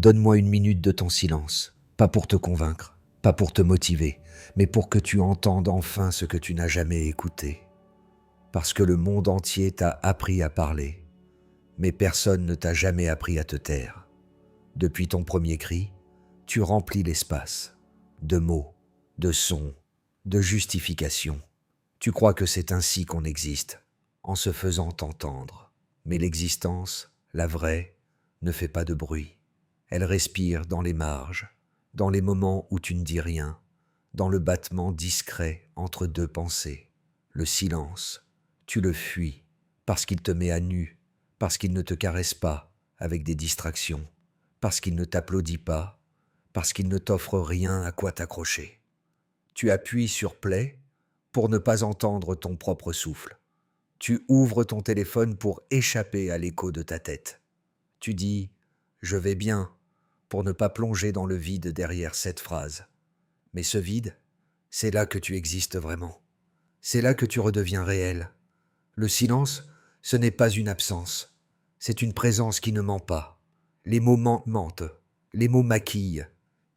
Donne-moi une minute de ton silence, pas pour te convaincre, pas pour te motiver, mais pour que tu entendes enfin ce que tu n'as jamais écouté. Parce que le monde entier t'a appris à parler, mais personne ne t'a jamais appris à te taire. Depuis ton premier cri, tu remplis l'espace, de mots, de sons, de justifications. Tu crois que c'est ainsi qu'on existe, en se faisant entendre. Mais l'existence, la vraie, ne fait pas de bruit. Elle respire dans les marges, dans les moments où tu ne dis rien, dans le battement discret entre deux pensées. Le silence, tu le fuis, parce qu'il te met à nu, parce qu'il ne te caresse pas avec des distractions, parce qu'il ne t'applaudit pas, parce qu'il ne t'offre rien à quoi t'accrocher. Tu appuies sur play pour ne pas entendre ton propre souffle. Tu ouvres ton téléphone pour échapper à l'écho de ta tête. Tu dis « je vais bien » pour ne pas plonger dans le vide derrière cette phrase. Mais ce vide, c'est là que tu existes vraiment. C'est là que tu redeviens réel. Le silence, ce n'est pas une absence. C'est une présence qui ne ment pas. Les mots mentent. Les mots maquillent.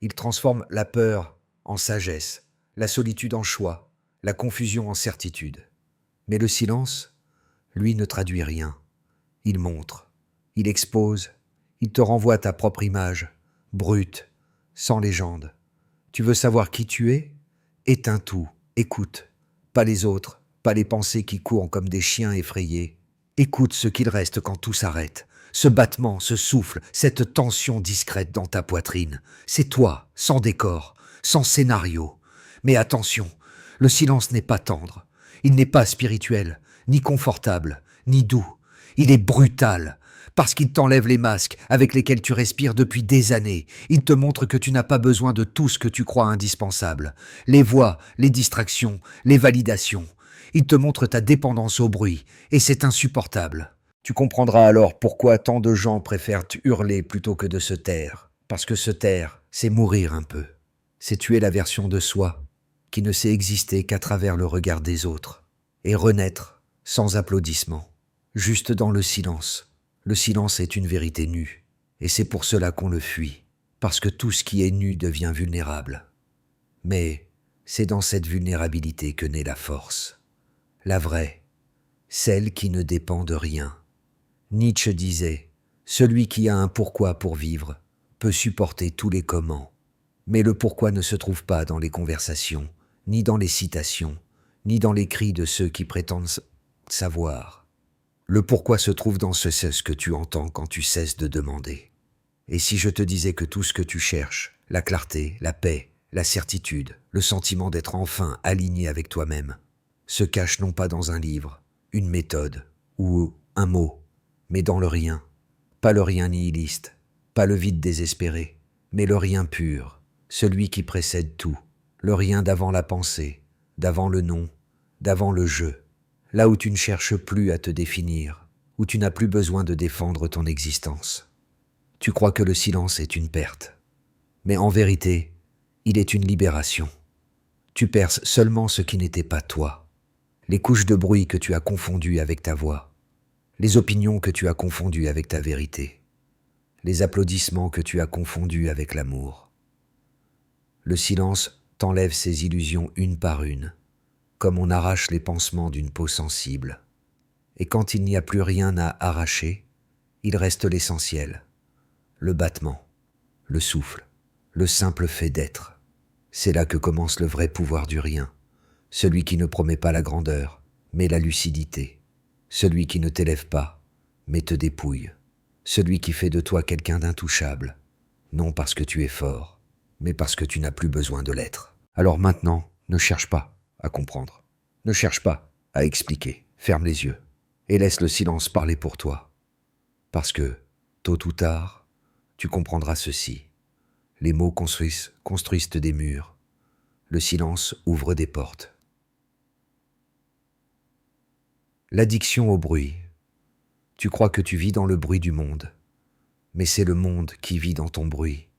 Ils transforment la peur en sagesse, la solitude en choix, la confusion en certitude. Mais le silence, lui, ne traduit rien. Il montre, il expose, il te renvoie ta propre image, brute, sans légende. Tu veux savoir qui tu es? Éteins tout, écoute. Pas les autres, pas les pensées qui courent comme des chiens effrayés. Écoute ce qu'il reste quand tout s'arrête. Ce battement, ce souffle, cette tension discrète dans ta poitrine. C'est toi, sans décor, sans scénario. Mais attention, le silence n'est pas tendre. Il n'est pas spirituel, ni confortable, ni doux. Il est brutal, parce qu'il t'enlève les masques avec lesquels tu respires depuis des années. Il te montre que tu n'as pas besoin de tout ce que tu crois indispensable. Les voix, les distractions, les validations. Il te montre ta dépendance au bruit, et c'est insupportable. Tu comprendras alors pourquoi tant de gens préfèrent hurler plutôt que de se taire. Parce que se taire, c'est mourir un peu. C'est tuer la version de soi qui ne sait exister qu'à travers le regard des autres. Et renaître sans applaudissements, juste dans le silence. Le silence est une vérité nue, et c'est pour cela qu'on le fuit, parce que tout ce qui est nu devient vulnérable. Mais c'est dans cette vulnérabilité que naît la force. La vraie, celle qui ne dépend de rien. Nietzsche disait « Celui qui a un pourquoi pour vivre peut supporter tous les comment. » Mais le pourquoi ne se trouve pas dans les conversations, ni dans les citations, ni dans les cris de ceux qui prétendent savoir. Le pourquoi se trouve dans ce que tu entends quand tu cesses de demander. Et si je te disais que tout ce que tu cherches, la clarté, la paix, la certitude, le sentiment d'être enfin aligné avec toi-même, se cache non pas dans un livre, une méthode ou un mot, mais dans le rien. Pas le rien nihiliste, pas le vide désespéré, mais le rien pur, celui qui précède tout, le rien d'avant la pensée, d'avant le nom, d'avant le jeu, là où tu ne cherches plus à te définir, où tu n'as plus besoin de défendre ton existence. Tu crois que le silence est une perte, mais en vérité, il est une libération. Tu perces seulement ce qui n'était pas toi, les couches de bruit que tu as confondues avec ta voix, les opinions que tu as confondues avec ta vérité, les applaudissements que tu as confondus avec l'amour. Le silence t'enlève ces illusions une par une, comme on arrache les pansements d'une peau sensible. Et quand il n'y a plus rien à arracher, il reste l'essentiel, le battement, le souffle, le simple fait d'être. C'est là que commence le vrai pouvoir du rien, celui qui ne promet pas la grandeur, mais la lucidité, celui qui ne t'élève pas, mais te dépouille, celui qui fait de toi quelqu'un d'intouchable, non parce que tu es fort, mais parce que tu n'as plus besoin de l'être. Alors maintenant, ne cherche pas à comprendre, ne cherche pas à expliquer, ferme les yeux et laisse le silence parler pour toi. Parce que, tôt ou tard, tu comprendras ceci. Les mots construisent des murs, le silence ouvre des portes. L'addiction au bruit. Tu crois que tu vis dans le bruit du monde, mais c'est le monde qui vit dans ton bruit.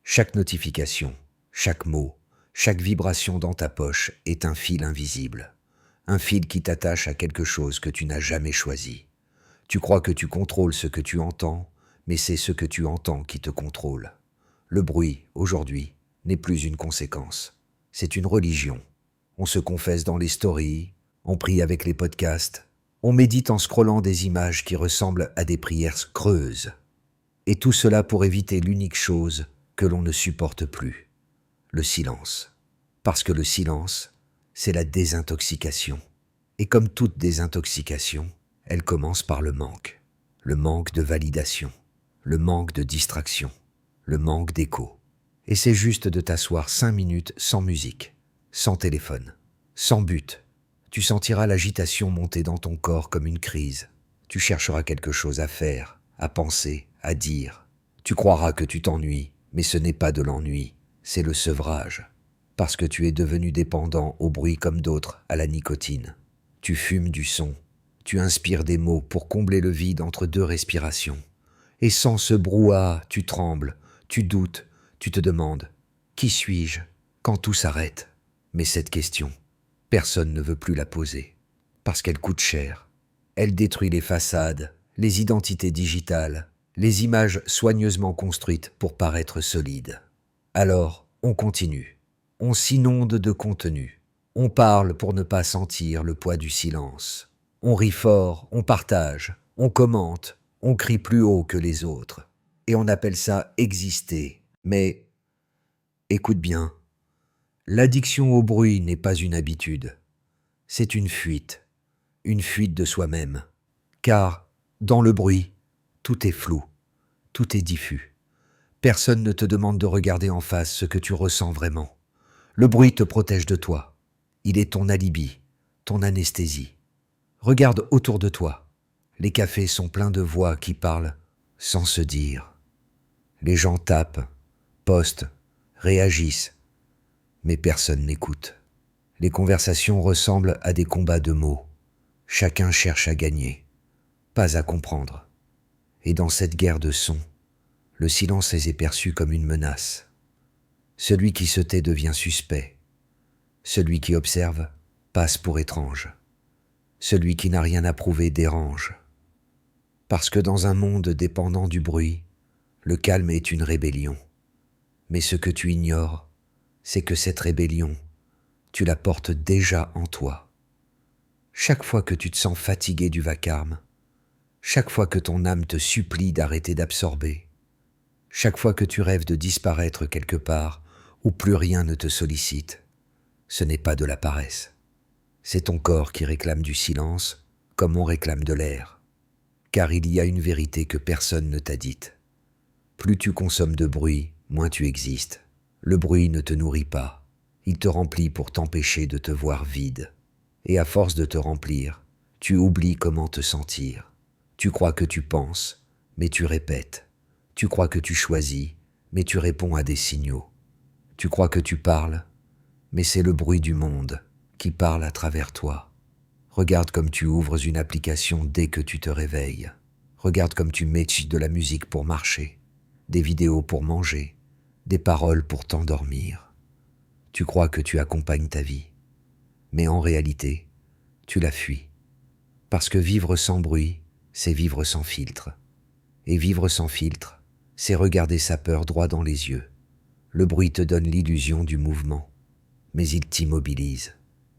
Chaque notification, chaque mot, chaque vibration dans ta poche est un fil invisible, un fil qui t'attache à quelque chose que tu n'as jamais choisi. Tu crois que tu contrôles ce que tu entends, mais c'est ce que tu entends qui te contrôle. Le bruit, aujourd'hui, n'est plus une conséquence. C'est une religion. On se confesse dans les stories, on prie avec les podcasts, on médite en scrollant des images qui ressemblent à des prières creuses. Et tout cela pour éviter l'unique chose que l'on ne supporte plus, le silence. Parce que le silence, c'est la désintoxication. Et comme toute désintoxication, elle commence par le manque. Le manque de validation, le manque de distraction, le manque d'écho. Et c'est juste de t'asseoir 5 minutes sans musique, sans téléphone, sans but. Tu sentiras l'agitation monter dans ton corps comme une crise. Tu chercheras quelque chose à faire, à penser, à dire. Tu croiras que tu t'ennuies, mais ce n'est pas de l'ennui, c'est le sevrage. Parce que tu es devenu dépendant au bruit comme d'autres à la nicotine. Tu fumes du son, tu inspires des mots pour combler le vide entre deux respirations. Et sans ce brouhaha, tu trembles, tu doutes, tu te demandes « Qui suis-je » quand tout s'arrête. Mais cette question, personne ne veut plus la poser, parce qu'elle coûte cher. Elle détruit les façades, les identités digitales, les images soigneusement construites pour paraître solides. Alors, on continue. On s'inonde de contenu. On parle pour ne pas sentir le poids du silence. On rit fort, on partage, on commente, on crie plus haut que les autres. Et on appelle ça exister. Mais, écoute bien, l'addiction au bruit n'est pas une habitude. C'est une fuite de soi-même. Car, dans le bruit, tout est flou, tout est diffus. Personne ne te demande de regarder en face ce que tu ressens vraiment. Le bruit te protège de toi. Il est ton alibi, ton anesthésie. Regarde autour de toi. Les cafés sont pleins de voix qui parlent sans se dire. Les gens tapent, postent, réagissent, mais personne n'écoute. Les conversations ressemblent à des combats de mots. Chacun cherche à gagner, pas à comprendre. Et dans cette guerre de sons, le silence est perçu comme une menace. Celui qui se tait devient suspect. Celui qui observe passe pour étrange. Celui qui n'a rien à prouver dérange. Parce que dans un monde dépendant du bruit, le calme est une rébellion. Mais ce que tu ignores, c'est que cette rébellion, tu la portes déjà en toi. Chaque fois que tu te sens fatigué du vacarme, chaque fois que ton âme te supplie d'arrêter d'absorber, chaque fois que tu rêves de disparaître quelque part où plus rien ne te sollicite, ce n'est pas de la paresse. C'est ton corps qui réclame du silence comme on réclame de l'air. Car il y a une vérité que personne ne t'a dite. Plus tu consommes de bruit, moins tu existes. Le bruit ne te nourrit pas. Il te remplit pour t'empêcher de te voir vide. Et à force de te remplir, tu oublies comment te sentir. Tu crois que tu penses, mais tu répètes. Tu crois que tu choisis, mais tu réponds à des signaux. Tu crois que tu parles, mais c'est le bruit du monde qui parle à travers toi. Regarde comme tu ouvres une application dès que tu te réveilles. Regarde comme tu mets de la musique pour marcher, des vidéos pour manger, des paroles pour t'endormir. Tu crois que tu accompagnes ta vie, mais en réalité, tu la fuis. Parce que vivre sans bruit, c'est vivre sans filtre. Et vivre sans filtre, c'est regarder sa peur droit dans les yeux. Le bruit te donne l'illusion du mouvement, mais il t'immobilise.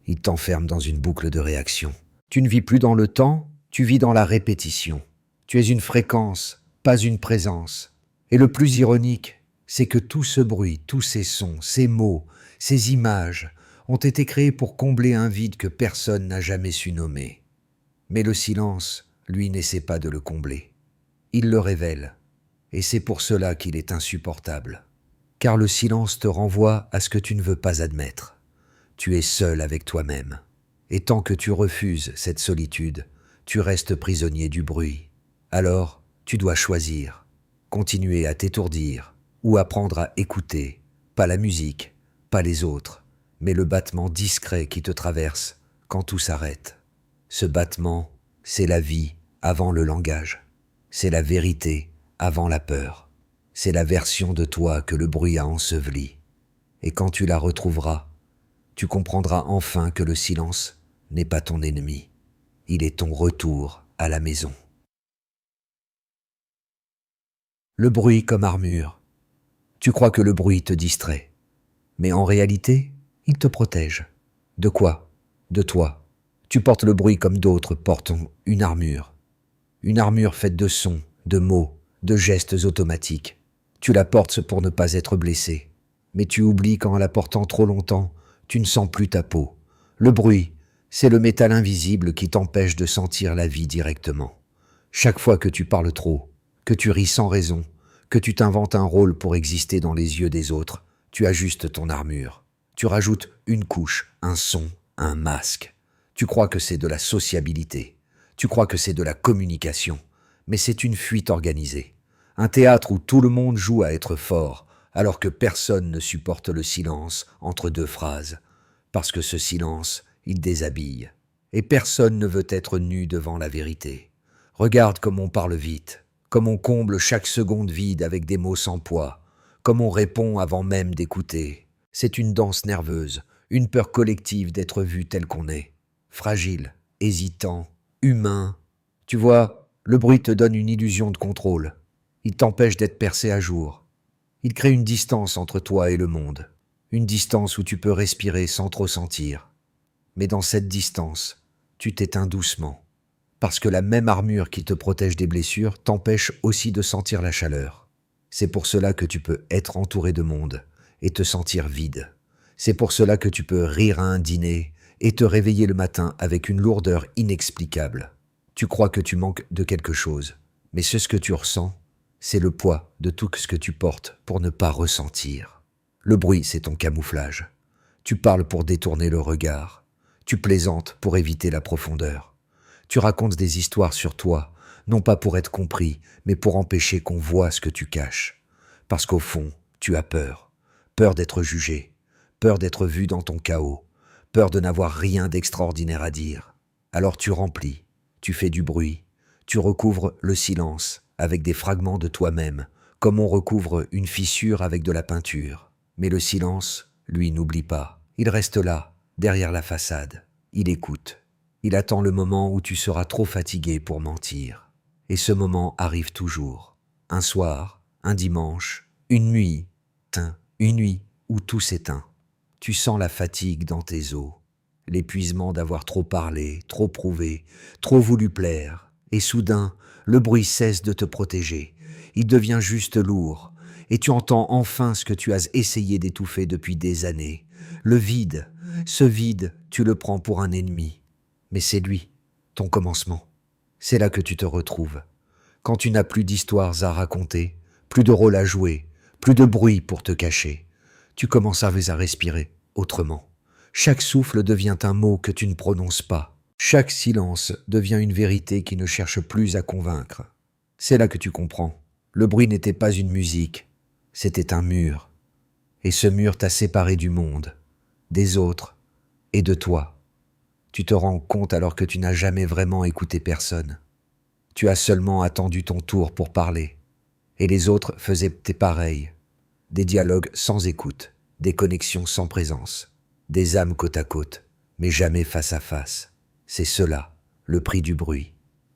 Il t'enferme dans une boucle de réaction. Tu ne vis plus dans le temps, tu vis dans la répétition. Tu es une fréquence, pas une présence. Et le plus ironique, c'est que tout ce bruit, tous ces sons, ces mots, ces images ont été créés pour combler un vide que personne n'a jamais su nommer. Mais le silence, lui, n'essaie pas de le combler. Il le révèle. Et c'est pour cela qu'il est insupportable. Car le silence te renvoie à ce que tu ne veux pas admettre. Tu es seul avec toi-même. Et tant que tu refuses cette solitude, tu restes prisonnier du bruit. Alors, tu dois choisir. Continuer à t'étourdir ou apprendre à écouter, pas la musique, pas les autres, mais le battement discret qui te traverse quand tout s'arrête. Ce battement, c'est la vie avant le langage. C'est la vérité avant la peur. C'est la version de toi que le bruit a ensevelie. Et quand tu la retrouveras, tu comprendras enfin que le silence n'est pas ton ennemi. Il est ton retour à la maison. Le bruit comme armure. Tu crois que le bruit te distrait. Mais en réalité, il te protège. De quoi? De toi. Tu portes le bruit comme d'autres portent une armure. Une armure faite de sons, de mots, de gestes automatiques. Tu la portes pour ne pas être blessé. Mais tu oublies qu'en la portant trop longtemps, tu ne sens plus ta peau. Le bruit, c'est le métal invisible qui t'empêche de sentir la vie directement. Chaque fois que tu parles trop, que tu ris sans raison, que tu t'inventes un rôle pour exister dans les yeux des autres, tu ajustes ton armure. Tu rajoutes une couche, un son, un masque. Tu crois que c'est de la sociabilité. Tu crois que c'est de la communication. Mais c'est une fuite organisée. Un théâtre où tout le monde joue à être fort, alors que personne ne supporte le silence entre deux phrases. Parce que ce silence, il déshabille. Et personne ne veut être nu devant la vérité. Regarde comme on parle vite, comme on comble chaque seconde vide avec des mots sans poids, comme on répond avant même d'écouter. C'est une danse nerveuse, une peur collective d'être vu tel qu'on est. Fragile, hésitant, humain. Tu vois, le bruit te donne une illusion de contrôle. Il t'empêche d'être percé à jour. Il crée une distance entre toi et le monde. Une distance où tu peux respirer sans trop sentir. Mais dans cette distance, tu t'éteins doucement. Parce que la même armure qui te protège des blessures t'empêche aussi de sentir la chaleur. C'est pour cela que tu peux être entouré de monde et te sentir vide. C'est pour cela que tu peux rire à un dîner et te réveiller le matin avec une lourdeur inexplicable. Tu crois que tu manques de quelque chose, mais ce que tu ressens, c'est le poids de tout ce que tu portes pour ne pas ressentir. Le bruit, c'est ton camouflage. Tu parles pour détourner le regard. Tu plaisantes pour éviter la profondeur. Tu racontes des histoires sur toi, non pas pour être compris, mais pour empêcher qu'on voie ce que tu caches. Parce qu'au fond, tu as peur. Peur d'être jugé, peur d'être vu dans ton chaos, peur de n'avoir rien d'extraordinaire à dire. Alors tu remplis, tu fais du bruit, tu recouvres le silence avec des fragments de toi-même, comme on recouvre une fissure avec de la peinture. Mais le silence, lui, n'oublie pas. Il reste là, derrière la façade. Il écoute. Il attend le moment où tu seras trop fatigué pour mentir. Et ce moment arrive toujours. Un soir, un dimanche, une nuit, une nuit où tout s'éteint. Tu sens la fatigue dans tes os, l'épuisement d'avoir trop parlé, trop prouvé, trop voulu plaire. Et soudain, le bruit cesse de te protéger. Il devient juste lourd. Et tu entends enfin ce que tu as essayé d'étouffer depuis des années. Le vide, ce vide, tu le prends pour un ennemi. Mais c'est lui, ton commencement. C'est là que tu te retrouves. Quand tu n'as plus d'histoires à raconter, plus de rôle à jouer, plus de bruit pour te cacher, tu commences à respirer autrement. Chaque souffle devient un mot que tu ne prononces pas. Chaque silence devient une vérité qui ne cherche plus à convaincre. C'est là que tu comprends. Le bruit n'était pas une musique, c'était un mur. Et ce mur t'a séparé du monde, des autres et de toi. Tu te rends compte alors que tu n'as jamais vraiment écouté personne. Tu as seulement attendu ton tour pour parler. Et les autres faisaient pareil. Des dialogues sans écoute, des connexions sans présence, des âmes côte à côte, mais jamais face à face. C'est cela, le prix du bruit.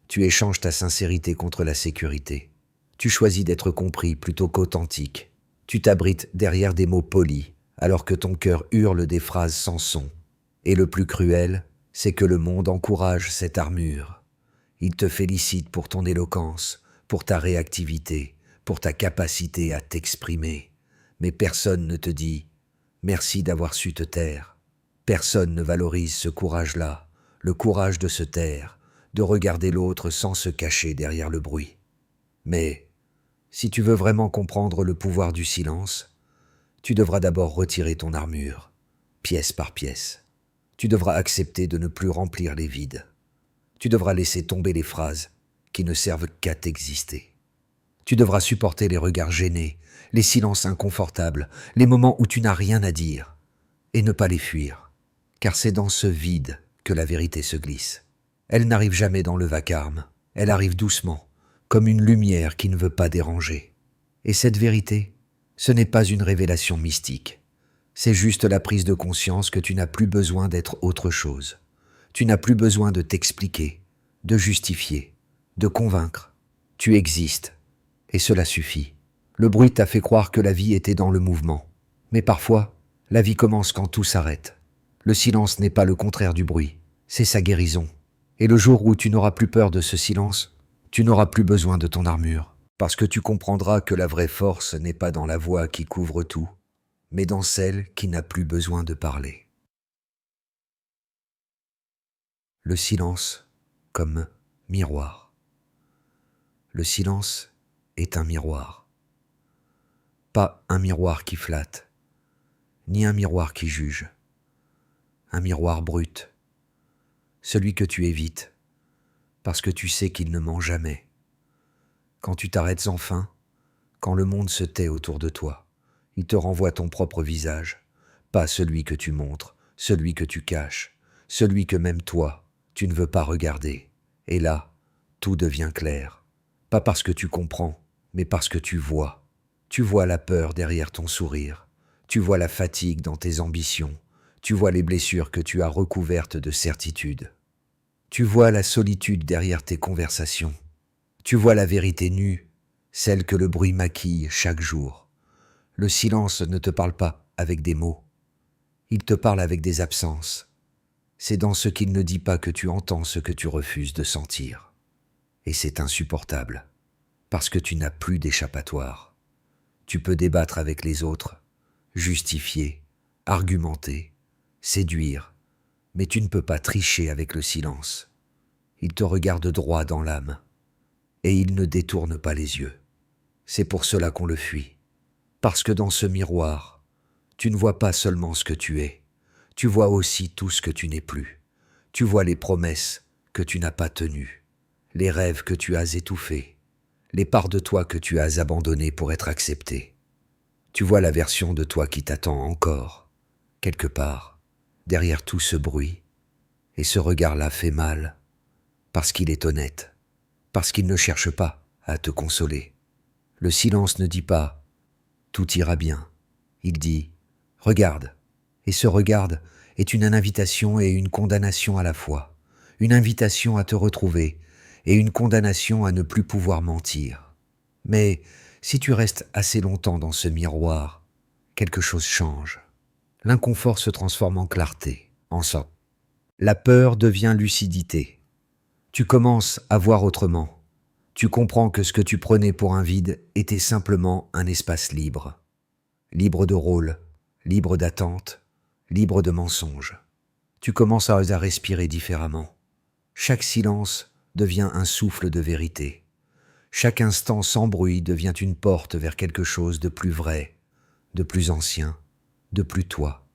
Tu échanges ta sincérité contre la sécurité. Tu choisis d'être compris plutôt qu'authentique. Tu t'abrites derrière des mots polis, alors que ton cœur hurle des phrases sans son. Et le plus cruel, c'est que le monde encourage cette armure. Il te félicite pour ton éloquence, pour ta réactivité, pour ta capacité à t'exprimer. Mais personne ne te dit « merci d'avoir su te taire ». Personne ne valorise ce courage-là, le courage de se taire, de regarder l'autre sans se cacher derrière le bruit. Mais si tu veux vraiment comprendre le pouvoir du silence, tu devras d'abord retirer ton armure, pièce par pièce. Tu devras accepter de ne plus remplir les vides. Tu devras laisser tomber les phrases qui ne servent qu'à t'exister. Tu devras supporter les regards gênés, les silences inconfortables, les moments où tu n'as rien à dire, et ne pas les fuir, car c'est dans ce vide que la vérité se glisse. Elle n'arrive jamais dans le vacarme, elle arrive doucement, comme une lumière qui ne veut pas déranger. Et cette vérité, ce n'est pas une révélation mystique. C'est juste la prise de conscience que tu n'as plus besoin d'être autre chose. Tu n'as plus besoin de t'expliquer, de justifier, de convaincre. Tu existes. Et cela suffit. Le bruit t'a fait croire que la vie était dans le mouvement. Mais parfois, la vie commence quand tout s'arrête. Le silence n'est pas le contraire du bruit, c'est sa guérison. Et le jour où tu n'auras plus peur de ce silence, tu n'auras plus besoin de ton armure, parce que tu comprendras que la vraie force n'est pas dans la voix qui couvre tout, mais dans celle qui n'a plus besoin de parler. Le silence comme miroir. Le silence est un miroir. Pas un miroir qui flatte, ni un miroir qui juge. Un miroir brut, celui que tu évites, parce que tu sais qu'il ne ment jamais. Quand tu t'arrêtes enfin, quand le monde se tait autour de toi, il te renvoie ton propre visage, pas celui que tu montres, celui que tu caches, celui que même toi, tu ne veux pas regarder. Et là, tout devient clair. Pas parce que tu comprends, mais parce que tu vois. Tu vois la peur derrière ton sourire. Tu vois la fatigue dans tes ambitions. Tu vois les blessures que tu as recouvertes de certitude. Tu vois la solitude derrière tes conversations. Tu vois la vérité nue, celle que le bruit maquille chaque jour. Le silence ne te parle pas avec des mots. Il te parle avec des absences. C'est dans ce qu'il ne dit pas que tu entends ce que tu refuses de sentir. Et c'est insupportable, parce que tu n'as plus d'échappatoire. Tu peux débattre avec les autres, justifier, argumenter, séduire, mais tu ne peux pas tricher avec le silence. Il te regarde droit dans l'âme, et il ne détourne pas les yeux. C'est pour cela qu'on le fuit, parce que dans ce miroir, tu ne vois pas seulement ce que tu es, tu vois aussi tout ce que tu n'es plus. Tu vois les promesses que tu n'as pas tenues, les rêves que tu as étouffés, les parts de toi que tu as abandonnées pour être acceptées. Tu vois la version de toi qui t'attend encore, quelque part, derrière tout ce bruit. Et ce regard-là fait mal, parce qu'il est honnête, parce qu'il ne cherche pas à te consoler. Le silence ne dit pas « tout ira bien ». Il dit « regarde ». Et ce regarde est une invitation et une condamnation à la fois. Une invitation à te retrouver et une condamnation à ne plus pouvoir mentir. Mais si tu restes assez longtemps dans ce miroir, quelque chose change. L'inconfort se transforme en clarté, en sang. La peur devient lucidité. Tu commences à voir autrement. Tu comprends que ce que tu prenais pour un vide était simplement un espace libre. Libre de rôle, libre d'attente, libre de mensonges. Tu commences à respirer différemment. Chaque silence devient un souffle de vérité. Chaque instant sans bruit devient une porte vers quelque chose de plus vrai, de plus ancien, de plus toi.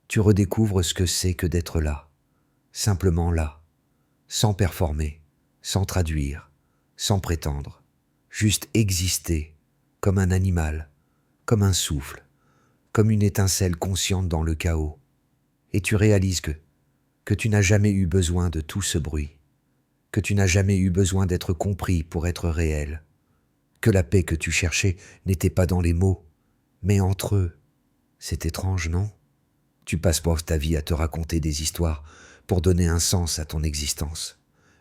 Tu redécouvres ce que c'est que d'être là, simplement là, sans performer, sans traduire, sans prétendre, juste exister comme un animal, comme un souffle, comme une étincelle consciente dans le chaos. Et tu réalises que tu n'as jamais eu besoin de tout ce bruit, que tu n'as jamais eu besoin d'être compris pour être réel, que la paix que tu cherchais n'était pas dans les mots, mais entre eux. C'est étrange, non? Tu passes ta vie à te raconter des histoires pour donner un sens à ton existence,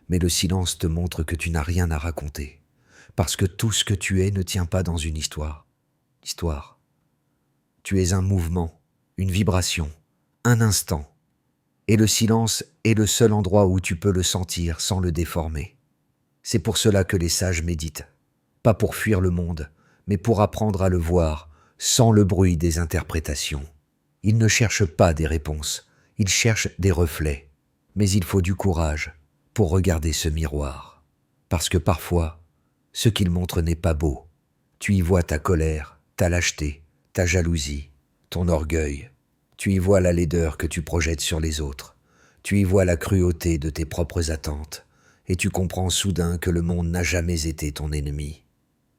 mais le silence te montre que tu n'as rien à raconter, parce que tout ce que tu es ne tient pas dans une histoire. Histoire. Tu es un mouvement, une vibration, un instant. Et le silence est le seul endroit où tu peux le sentir sans le déformer. C'est pour cela que les sages méditent. Pas pour fuir le monde, mais pour apprendre à le voir sans le bruit des interprétations. Ils ne cherchent pas des réponses, ils cherchent des reflets. Mais il faut du courage pour regarder ce miroir. Parce que parfois, ce qu'il montre n'est pas beau. Tu y vois ta colère, ta lâcheté, ta jalousie, ton orgueil. Tu y vois la laideur que tu projettes sur les autres. Tu y vois la cruauté de tes propres attentes. Et tu comprends soudain que le monde n'a jamais été ton ennemi.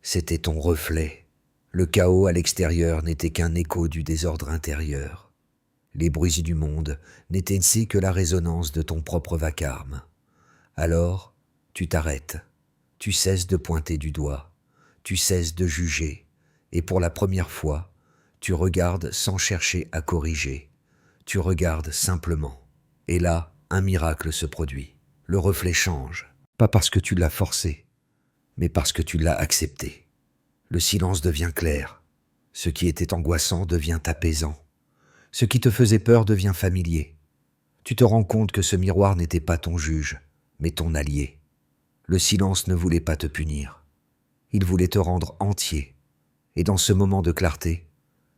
C'était ton reflet. Le chaos à l'extérieur n'était qu'un écho du désordre intérieur. Les bruits du monde n'étaient que la résonance de ton propre vacarme. Alors, tu t'arrêtes. Tu cesses de pointer du doigt. Tu cesses de juger. Et pour la première fois, tu regardes sans chercher à corriger. Tu regardes simplement. Et là, un miracle se produit. Le reflet change. Pas parce que tu l'as forcé, mais parce que tu l'as accepté. Le silence devient clair. Ce qui était angoissant devient apaisant. Ce qui te faisait peur devient familier. Tu te rends compte que ce miroir n'était pas ton juge, mais ton allié. Le silence ne voulait pas te punir. Il voulait te rendre entier. Et dans ce moment de clarté,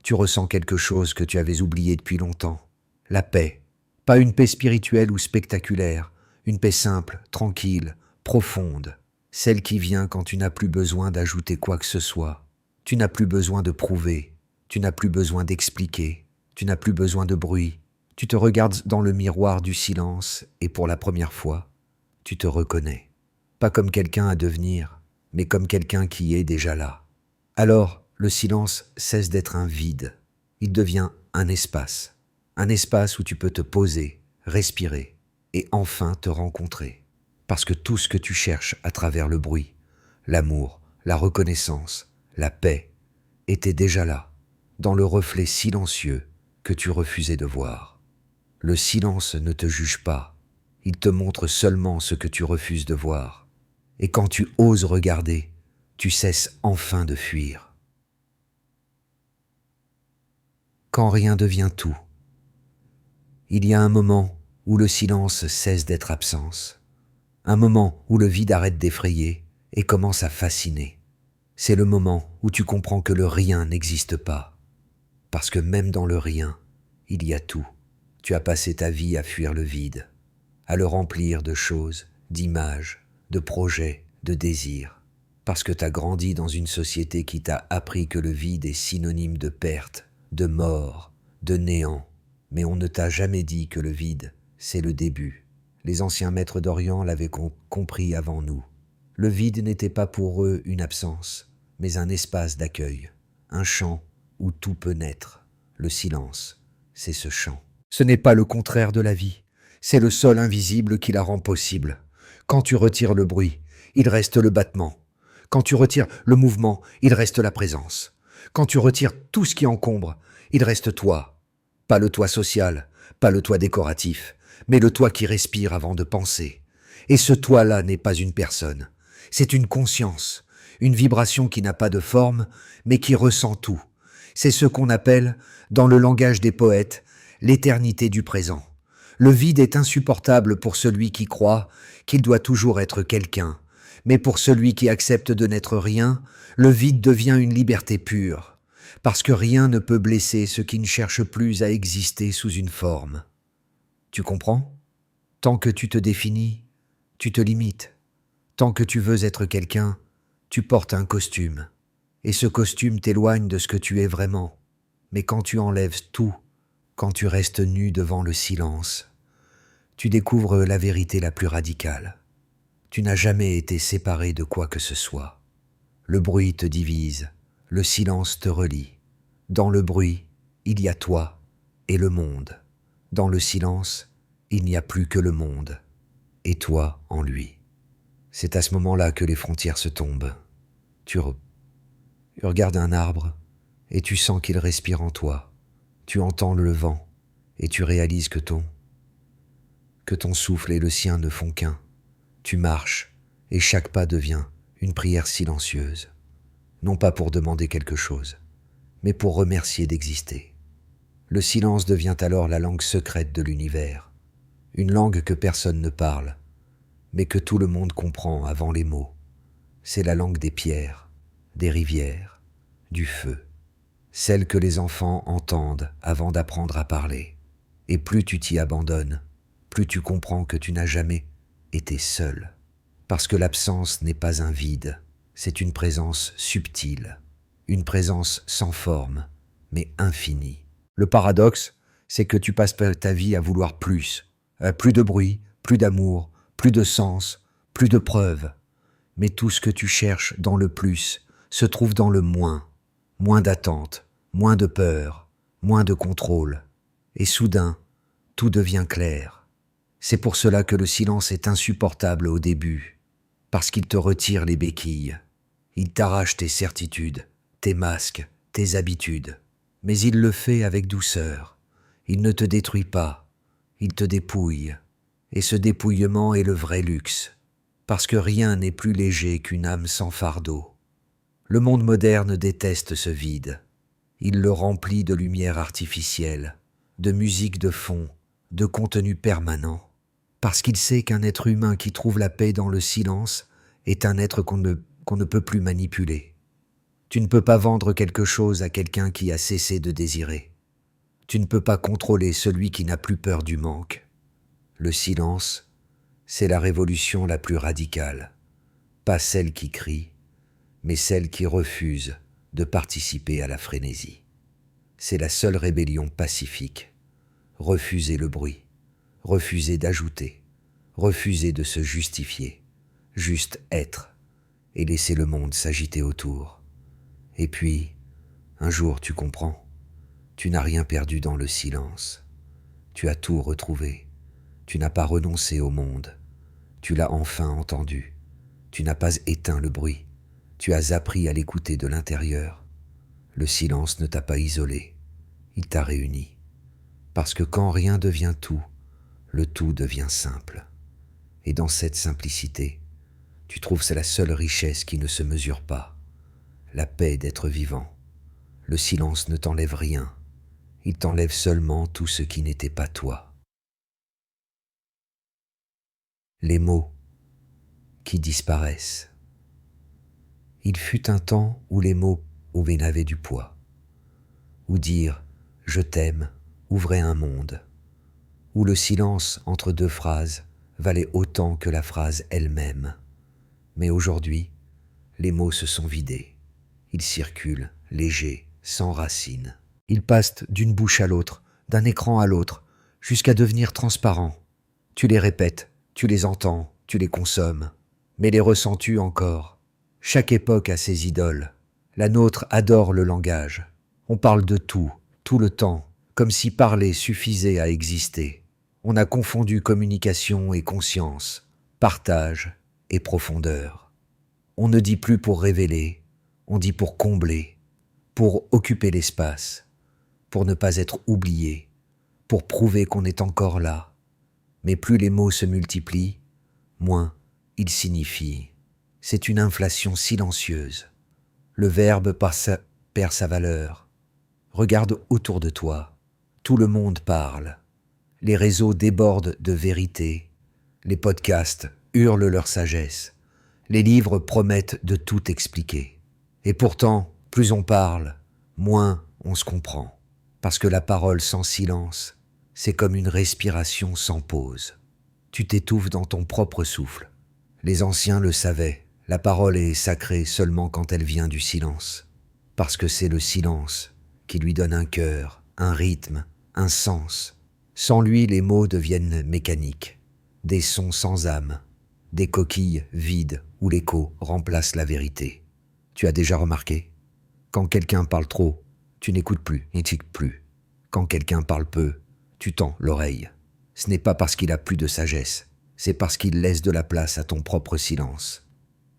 tu ressens quelque chose que tu avais oublié depuis longtemps. La paix. Pas une paix spirituelle ou spectaculaire, une paix simple, tranquille, profonde. Celle qui vient quand tu n'as plus besoin d'ajouter quoi que ce soit. Tu n'as plus besoin de prouver. Tu n'as plus besoin d'expliquer. Tu n'as plus besoin de bruit. Tu te regardes dans le miroir du silence et pour la première fois, tu te reconnais. Pas comme quelqu'un à devenir, mais comme quelqu'un qui est déjà là. Alors, le silence cesse d'être un vide. Il devient un espace où tu peux te poser, respirer et enfin te rencontrer. Parce que tout ce que tu cherches à travers le bruit, l'amour, la reconnaissance, la paix, était déjà là, dans le reflet silencieux que tu refusais de voir. Le silence ne te juge pas, il te montre seulement ce que tu refuses de voir. Et quand tu oses regarder, tu cesses enfin de fuir. Quand rien devient tout, il y a un moment où le silence cesse d'être absence, un moment où le vide arrête d'effrayer et commence à fasciner. C'est le moment où tu comprends que le rien n'existe pas, parce que même dans le rien, il y a tout. Tu as passé ta vie à fuir le vide, à le remplir de choses, d'images, de projets, de désirs, parce que tu as grandi dans une société qui t'a appris que le vide est synonyme de perte, de mort, de néant. Mais on ne t'a jamais dit que le vide, c'est le début. Les anciens maîtres d'Orient l'avaient compris avant nous. Le vide n'était pas pour eux une absence, mais un espace d'accueil, un champ où tout peut naître. Le silence, c'est ce champ. Ce n'est pas le contraire de la vie, c'est le sol invisible qui la rend possible. Quand tu retires le bruit, il reste le battement. Quand tu retires le mouvement, il reste la présence. Quand tu retires tout ce qui encombre, il reste toi. Pas le toit social, pas le toit décoratif, mais le toit qui respire avant de penser. Et ce toit-là n'est pas une personne, c'est une conscience, une vibration qui n'a pas de forme, mais qui ressent tout. C'est ce qu'on appelle, dans le langage des poètes, l'éternité du présent. Le vide est insupportable pour celui qui croit qu'il doit toujours être quelqu'un, mais pour celui qui accepte de n'être rien, le vide devient une liberté pure. Parce que rien ne peut blesser ce qui ne cherche plus à exister sous une forme. Tu comprends? Tant que tu te définis, tu te limites. Tant que tu veux être quelqu'un, tu portes un costume. Et ce costume t'éloigne de ce que tu es vraiment. Mais quand tu enlèves tout, quand tu restes nu devant le silence, tu découvres la vérité la plus radicale. Tu n'as jamais été séparé de quoi que ce soit. Le bruit te divise. Le silence te relie. Dans le bruit, il y a toi et le monde. Dans le silence, il n'y a plus que le monde et toi en lui. C'est à ce moment-là que les frontières se tombent. Tu regardes un arbre et tu sens qu'il respire en toi. Tu entends le vent et tu réalises que ton souffle et le sien ne font qu'un. Tu marches et chaque pas devient une prière silencieuse. Non pas pour demander quelque chose, mais pour remercier d'exister. Le silence devient alors la langue secrète de l'univers, une langue que personne ne parle, mais que tout le monde comprend avant les mots. C'est la langue des pierres, des rivières, du feu, celle que les enfants entendent avant d'apprendre à parler. Et plus tu t'y abandonnes, plus tu comprends que tu n'as jamais été seul, parce que l'absence n'est pas un vide. C'est une présence subtile, une présence sans forme, mais infinie. Le paradoxe, c'est que tu passes ta vie à vouloir plus de bruit, plus d'amour, plus de sens, plus de preuves. Mais tout ce que tu cherches dans le plus se trouve dans le moins. Moins d'attente, moins de peur, moins de contrôle. Et soudain, tout devient clair. C'est pour cela que le silence est insupportable au début, parce qu'il te retire les béquilles. Il t'arrache tes certitudes, tes masques, tes habitudes. Mais il le fait avec douceur. Il ne te détruit pas, il te dépouille. Et ce dépouillement est le vrai luxe, parce que rien n'est plus léger qu'une âme sans fardeau. Le monde moderne déteste ce vide. Il le remplit de lumière artificielle, de musique de fond, de contenu permanent, parce qu'il sait qu'un être humain qui trouve la paix dans le silence est un être qu'on ne peut plus manipuler. Tu ne peux pas vendre quelque chose à quelqu'un qui a cessé de désirer. Tu ne peux pas contrôler celui qui n'a plus peur du manque. Le silence, c'est la révolution la plus radicale, pas celle qui crie, mais celle qui refuse de participer à la frénésie. C'est la seule rébellion pacifique. Refuser le bruit, refuser d'ajouter, refuser de se justifier, juste être et laisser le monde s'agiter autour. Et puis, un jour tu comprends, tu n'as rien perdu dans le silence. Tu as tout retrouvé. Tu n'as pas renoncé au monde. Tu l'as enfin entendu. Tu n'as pas éteint le bruit. Tu as appris à l'écouter de l'intérieur. Le silence ne t'a pas isolé. Il t'a réuni. Parce que quand rien devient tout, le tout devient simple. Et dans cette simplicité, tu trouves c'est la seule richesse qui ne se mesure pas. La paix d'être vivant. Le silence ne t'enlève rien. Il t'enlève seulement tout ce qui n'était pas toi. Les mots qui disparaissent. Il fut un temps où les mots n'avaient du poids, où dire « je t'aime » ouvrait un monde, où le silence entre deux phrases valait autant que la phrase elle-même. Mais aujourd'hui, les mots se sont vidés. Ils circulent, légers, sans racines. Ils passent d'une bouche à l'autre, d'un écran à l'autre, jusqu'à devenir transparents. Tu les répètes, tu les entends, tu les consommes. Mais les ressens-tu encore? Chaque époque a ses idoles. La nôtre adore le langage. On parle de tout le temps, comme si parler suffisait à exister. On a confondu communication et conscience, partage et profondeur. On ne dit plus pour révéler, on dit pour combler, pour occuper l'espace, pour ne pas être oublié, pour prouver qu'on est encore là. Mais plus les mots se multiplient, moins ils signifient. C'est une inflation silencieuse. Le verbe perd sa valeur. Regarde autour de toi. Tout le monde parle. Les réseaux débordent de vérité. Les podcasts hurlent leur sagesse. Les livres promettent de tout expliquer. Et pourtant, plus on parle, moins on se comprend. Parce que la parole sans silence, c'est comme une respiration sans pause. Tu t'étouffes dans ton propre souffle. Les anciens le savaient, la parole est sacrée seulement quand elle vient du silence. Parce que c'est le silence qui lui donne un cœur, un rythme, un sens. Sans lui, les mots deviennent mécaniques, des sons sans âme, des coquilles vides où l'écho remplace la vérité. Tu as déjà remarqué? Quand quelqu'un parle trop, tu n'écoutes plus, n'écoutes plus. Quand quelqu'un parle peu, tu tends l'oreille. Ce n'est pas parce qu'il a plus de sagesse, c'est parce qu'il laisse de la place à ton propre silence.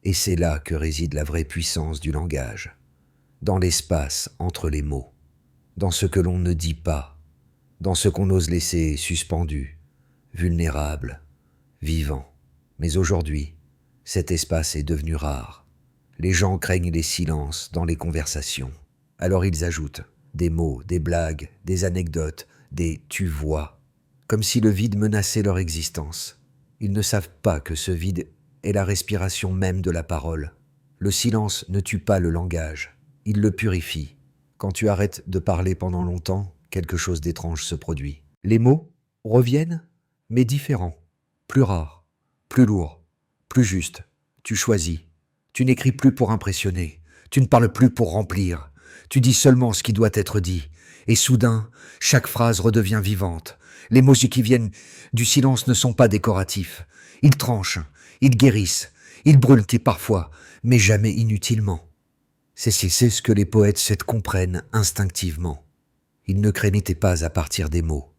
Et c'est là que réside la vraie puissance du langage, dans l'espace entre les mots, dans ce que l'on ne dit pas, dans ce qu'on ose laisser suspendu, vulnérable, vivant. Mais aujourd'hui, cet espace est devenu rare. Les gens craignent les silences dans les conversations. Alors ils ajoutent des mots, des blagues, des anecdotes, des « tu vois », comme si le vide menaçait leur existence. Ils ne savent pas que ce vide est la respiration même de la parole. Le silence ne tue pas le langage, il le purifie. Quand tu arrêtes de parler pendant longtemps, quelque chose d'étrange se produit. Les mots reviennent, mais différents, plus rares, plus lourds, plus justes. Tu choisis. Tu n'écris plus pour impressionner. Tu ne parles plus pour remplir. Tu dis seulement ce qui doit être dit. Et soudain, chaque phrase redevient vivante. Les mots qui viennent du silence ne sont pas décoratifs. Ils tranchent, ils guérissent, ils brûlent parfois, mais jamais inutilement. C'est ce que les poètes comprennent instinctivement. Ils ne créaient pas à partir des mots.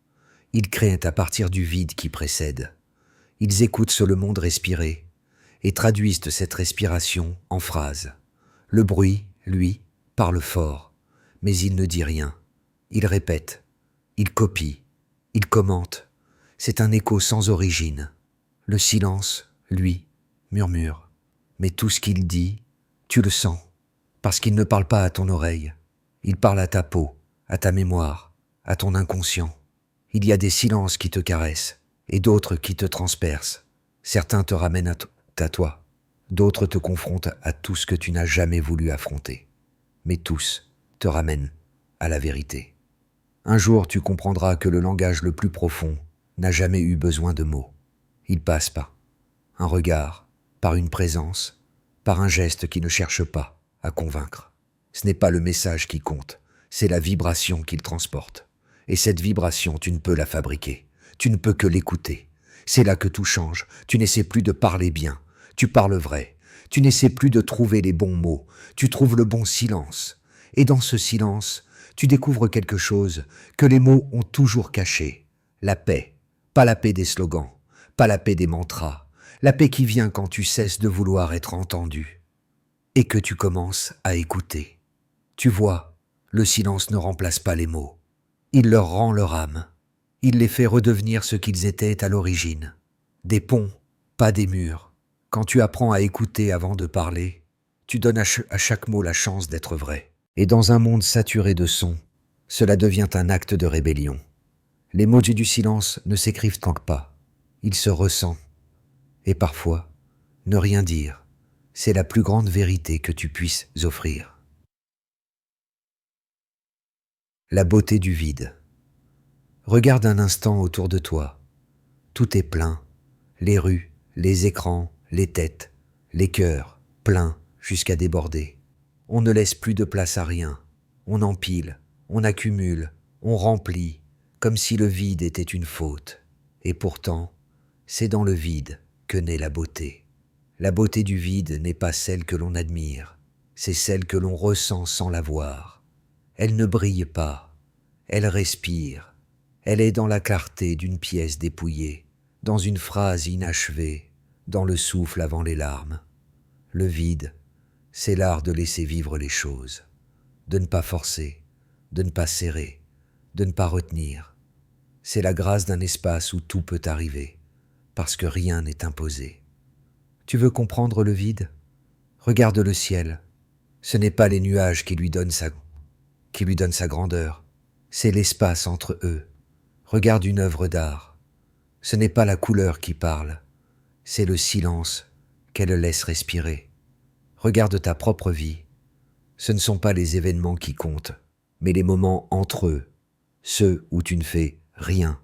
Ils créent à partir du vide qui précède. Ils écoutent sur le monde respirer et traduisent cette respiration en phrases. Le bruit, lui, parle fort, mais il ne dit rien. Il répète, il copie, il commente. C'est un écho sans origine. Le silence, lui, murmure. Mais tout ce qu'il dit, tu le sens. Parce qu'il ne parle pas à ton oreille. Il parle à ta peau, à ta mémoire, à ton inconscient. Il y a des silences qui te caressent et d'autres qui te transpercent. Certains te ramènent à toi, d'autres te confrontent à tout ce que tu n'as jamais voulu affronter. Mais tous te ramènent à la vérité. Un jour, tu comprendras que le langage le plus profond n'a jamais eu besoin de mots. Il passe par un regard, par une présence, par un geste qui ne cherche pas à convaincre. Ce n'est pas le message qui compte, c'est la vibration qu'il transporte. Et cette vibration, tu ne peux la fabriquer. Tu ne peux que l'écouter. C'est là que tout change. Tu n'essaies plus de parler bien. Tu parles vrai. Tu n'essaies plus de trouver les bons mots. Tu trouves le bon silence. Et dans ce silence, tu découvres quelque chose que les mots ont toujours caché. La paix. Pas la paix des slogans. Pas la paix des mantras. La paix qui vient quand tu cesses de vouloir être entendu. Et que tu commences à écouter. Tu vois, le silence ne remplace pas les mots. Il leur rend leur âme. Il les fait redevenir ce qu'ils étaient à l'origine. Des ponts, pas des murs. Quand tu apprends à écouter avant de parler, tu donnes à chaque mot la chance d'être vrai. Et dans un monde saturé de sons, cela devient un acte de rébellion. Les mots du silence ne s'écrivent tant que pas. Ils se ressentent. Et parfois, ne rien dire, c'est la plus grande vérité que tu puisses offrir. La beauté du vide. Regarde un instant autour de toi. Tout est plein. Les rues, les écrans, les têtes, les cœurs, pleins jusqu'à déborder. On ne laisse plus de place à rien. On empile, on accumule, on remplit, comme si le vide était une faute. Et pourtant, c'est dans le vide que naît la beauté. La beauté du vide n'est pas celle que l'on admire, c'est celle que l'on ressent sans la voir. Elle ne brille pas, elle respire. Elle est dans la clarté d'une pièce dépouillée, dans une phrase inachevée, dans le souffle avant les larmes. Le vide, c'est l'art de laisser vivre les choses, de ne pas forcer, de ne pas serrer, de ne pas retenir. C'est la grâce d'un espace où tout peut arriver, parce que rien n'est imposé. Tu veux comprendre le vide? Regarde le ciel. Ce n'est pas les nuages qui lui donnent sa grandeur, c'est l'espace entre eux. Regarde une œuvre d'art. Ce n'est pas la couleur qui parle, c'est le silence qu'elle laisse respirer. Regarde ta propre vie. Ce ne sont pas les événements qui comptent, mais les moments entre eux, ceux où tu ne fais rien,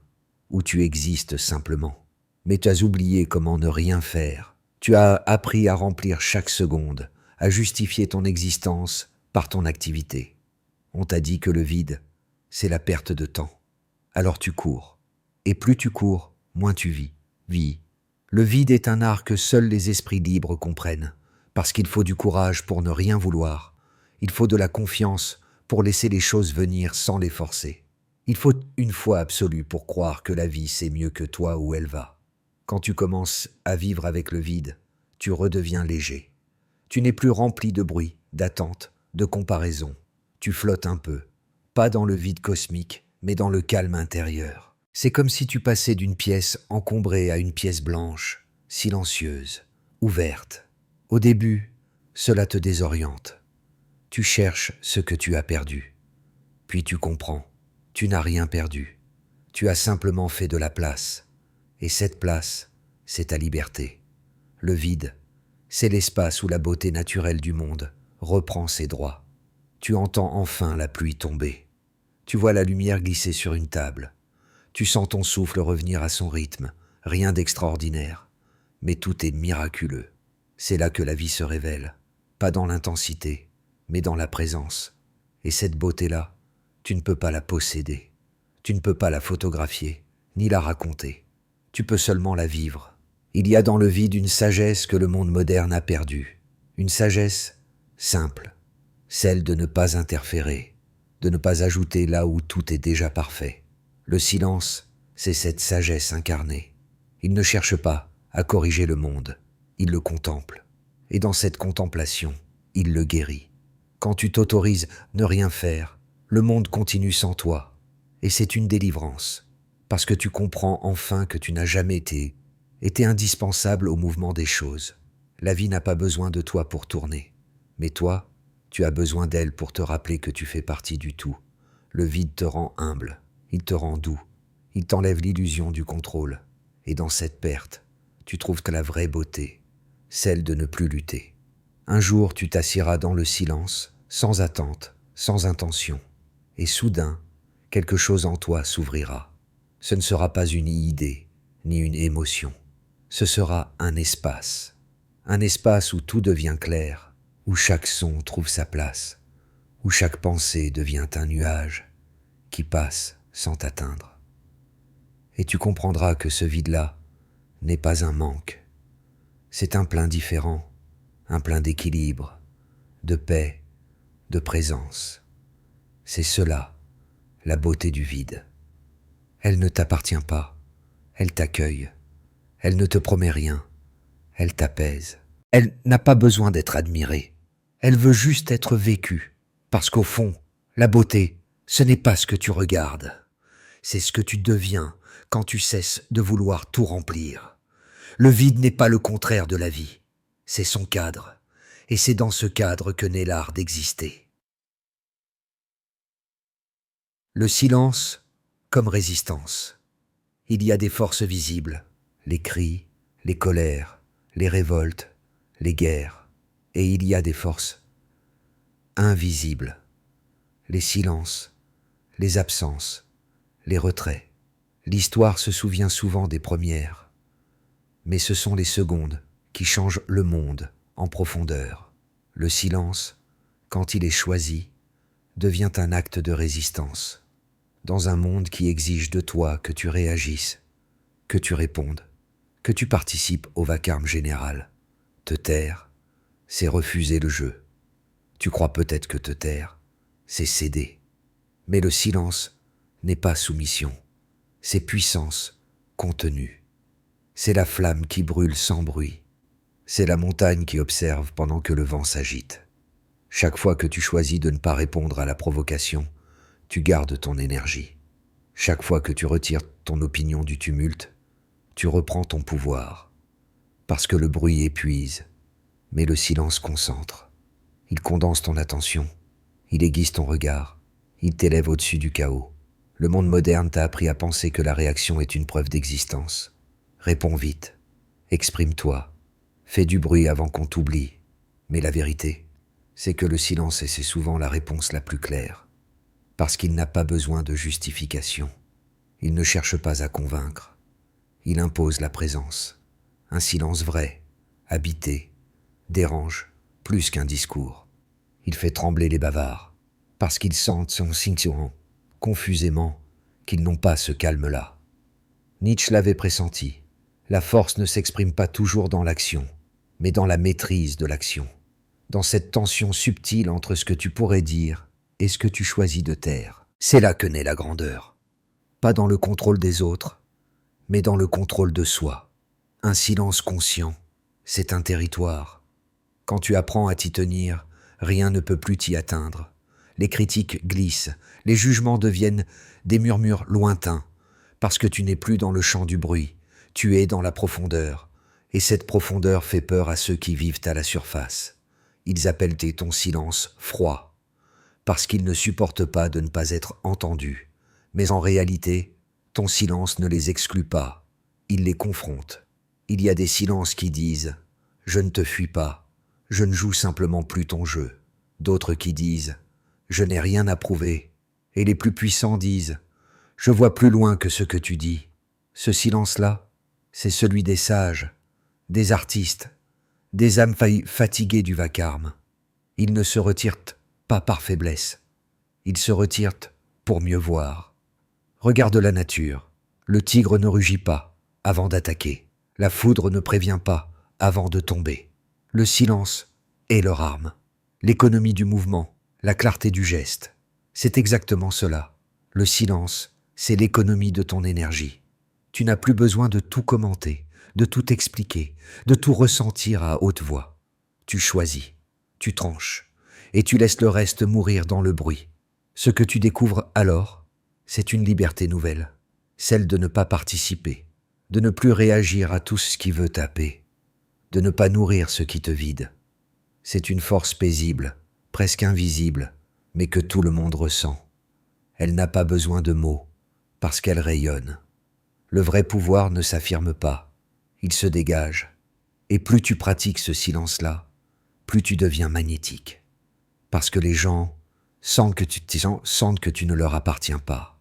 où tu existes simplement. Mais tu as oublié comment ne rien faire. Tu as appris à remplir chaque seconde, à justifier ton existence par ton activité. On t'a dit que le vide, c'est la perte de temps. Alors tu cours. Et plus tu cours, moins tu vis. Vis. Le vide est un art que seuls les esprits libres comprennent, parce qu'il faut du courage pour ne rien vouloir. Il faut de la confiance pour laisser les choses venir sans les forcer. Il faut une foi absolue pour croire que la vie sait mieux que toi où elle va. Quand tu commences à vivre avec le vide, tu redeviens léger. Tu n'es plus rempli de bruit, d'attente, de comparaison. Tu flottes un peu, pas dans le vide cosmique, mais dans le calme intérieur. C'est comme si tu passais d'une pièce encombrée à une pièce blanche, silencieuse, ouverte. Au début, cela te désoriente. Tu cherches ce que tu as perdu. Puis tu comprends, tu n'as rien perdu. Tu as simplement fait de la place. Et cette place, c'est ta liberté. Le vide, c'est l'espace où la beauté naturelle du monde reprend ses droits. Tu entends enfin la pluie tomber. Tu vois la lumière glisser sur une table. Tu sens ton souffle revenir à son rythme. Rien d'extraordinaire, mais tout est miraculeux. C'est là que la vie se révèle, pas dans l'intensité, mais dans la présence. Et cette beauté-là, tu ne peux pas la posséder. Tu ne peux pas la photographier, ni la raconter. Tu peux seulement la vivre. Il y a dans le vide une sagesse que le monde moderne a perdue. Une sagesse simple, celle de ne pas interférer, de ne pas ajouter là où tout est déjà parfait. Le silence, c'est cette sagesse incarnée. Il ne cherche pas à corriger le monde, il le contemple. Et dans cette contemplation, il le guérit. Quand tu t'autorises ne rien faire, le monde continue sans toi. Et c'est une délivrance, parce que tu comprends enfin que tu n'as jamais été indispensable au mouvement des choses. La vie n'a pas besoin de toi pour tourner, mais toi, Tu as besoin d'elle pour te rappeler que tu fais partie du tout. Le vide te rend humble, il te rend doux, il t'enlève l'illusion du contrôle. Et dans cette perte, tu trouves que la vraie beauté, celle de ne plus lutter. Un jour, tu t'assiras dans le silence, sans attente, sans intention. Et soudain, quelque chose en toi s'ouvrira. Ce ne sera pas une idée, ni une émotion. Ce sera un espace où tout devient clair, où chaque son trouve sa place, où chaque pensée devient un nuage qui passe sans t'atteindre. Et tu comprendras que ce vide-là n'est pas un manque, c'est un plein différent, un plein d'équilibre, de paix, de présence. C'est cela, la beauté du vide. Elle ne t'appartient pas, elle t'accueille, elle ne te promet rien, elle t'apaise. Elle n'a pas besoin d'être admirée, elle veut juste être vécue, parce qu'au fond, la beauté, ce n'est pas ce que tu regardes, c'est ce que tu deviens quand tu cesses de vouloir tout remplir. Le vide n'est pas le contraire de la vie, c'est son cadre, et c'est dans ce cadre que naît l'art d'exister. Le silence comme résistance. Il y a des forces visibles, les cris, les colères, les révoltes, les guerres, et il y a des forces invisibles, les silences, les absences, les retraits. L'histoire se souvient souvent des premières, mais ce sont les secondes qui changent le monde en profondeur. Le silence, quand il est choisi, devient un acte de résistance, dans un monde qui exige de toi que tu réagisses, que tu répondes, que tu participes au vacarme général. Te taire, c'est refuser le jeu. Tu crois peut-être que te taire, c'est céder. Mais le silence n'est pas soumission, c'est puissance contenue. C'est la flamme qui brûle sans bruit. C'est la montagne qui observe pendant que le vent s'agite. Chaque fois que tu choisis de ne pas répondre à la provocation, tu gardes ton énergie. Chaque fois que tu retires ton opinion du tumulte, tu reprends ton pouvoir. Parce que le bruit épuise, mais le silence concentre. Il condense ton attention, il aiguise ton regard, il t'élève au-dessus du chaos. Le monde moderne t'a appris à penser que la réaction est une preuve d'existence. Réponds vite, exprime-toi, fais du bruit avant qu'on t'oublie. Mais la vérité, c'est que le silence c'est souvent la réponse la plus claire. Parce qu'il n'a pas besoin de justification. Il ne cherche pas à convaincre. Il impose la présence. Un silence vrai, habité, dérange plus qu'un discours. Il fait trembler les bavards, parce qu'ils sentent son scintillant, confusément, qu'ils n'ont pas ce calme-là. Nietzsche l'avait pressenti. La force ne s'exprime pas toujours dans l'action, mais dans la maîtrise de l'action, dans cette tension subtile entre ce que tu pourrais dire et ce que tu choisis de taire. C'est là que naît la grandeur. Pas dans le contrôle des autres, mais dans le contrôle de soi. Un silence conscient, c'est un territoire. Quand tu apprends à t'y tenir, rien ne peut plus t'y atteindre. Les critiques glissent, les jugements deviennent des murmures lointains, parce que tu n'es plus dans le champ du bruit, tu es dans la profondeur, et cette profondeur fait peur à ceux qui vivent à la surface. Ils appellent ton silence froid, parce qu'ils ne supportent pas de ne pas être entendus. Mais en réalité, ton silence ne les exclut pas, il les confronte. Il y a des silences qui disent « Je ne te fuis pas, je ne joue simplement plus ton jeu ». D'autres qui disent « Je n'ai rien à prouver ». Et les plus puissants disent « Je vois plus loin que ce que tu dis ». Ce silence-là, c'est celui des sages, des artistes, des âmes fatiguées du vacarme. Ils ne se retirent pas par faiblesse, ils se retirent pour mieux voir. Regarde la nature, le tigre ne rugit pas avant d'attaquer, la foudre ne prévient pas avant de tomber. Le silence est leur arme, l'économie du mouvement, la clarté du geste. C'est exactement cela. Le silence, c'est l'économie de ton énergie. Tu n'as plus besoin de tout commenter, de tout expliquer, de tout ressentir à haute voix. Tu choisis, tu tranches, et tu laisses le reste mourir dans le bruit. Ce que tu découvres alors, c'est une liberté nouvelle, celle de ne pas participer, de ne plus réagir à tout ce qui veut ta paix, de ne pas nourrir ce qui te vide. C'est une force paisible, presque invisible, mais que tout le monde ressent. Elle n'a pas besoin de mots, parce qu'elle rayonne. Le vrai pouvoir ne s'affirme pas, il se dégage. Et plus tu pratiques ce silence-là, plus tu deviens magnétique. Parce que les gens sentent que tu ne leur appartiens pas.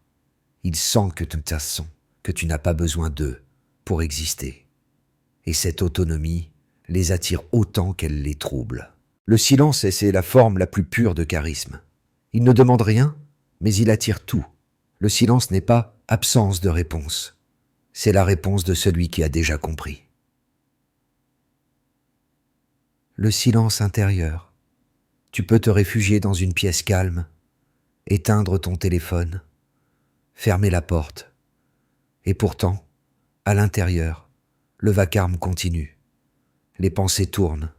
Ils sentent que tu n'as pas besoin d'eux pour exister. Et cette autonomie les attire autant qu'elle les trouble. Le silence, c'est la forme la plus pure de charisme. Il ne demande rien, mais il attire tout. Le silence n'est pas absence de réponse. C'est la réponse de celui qui a déjà compris. Le silence intérieur. Tu peux te réfugier dans une pièce calme, éteindre ton téléphone, fermer la porte. Et pourtant, à l'intérieur, le vacarme continue. Les pensées tournent,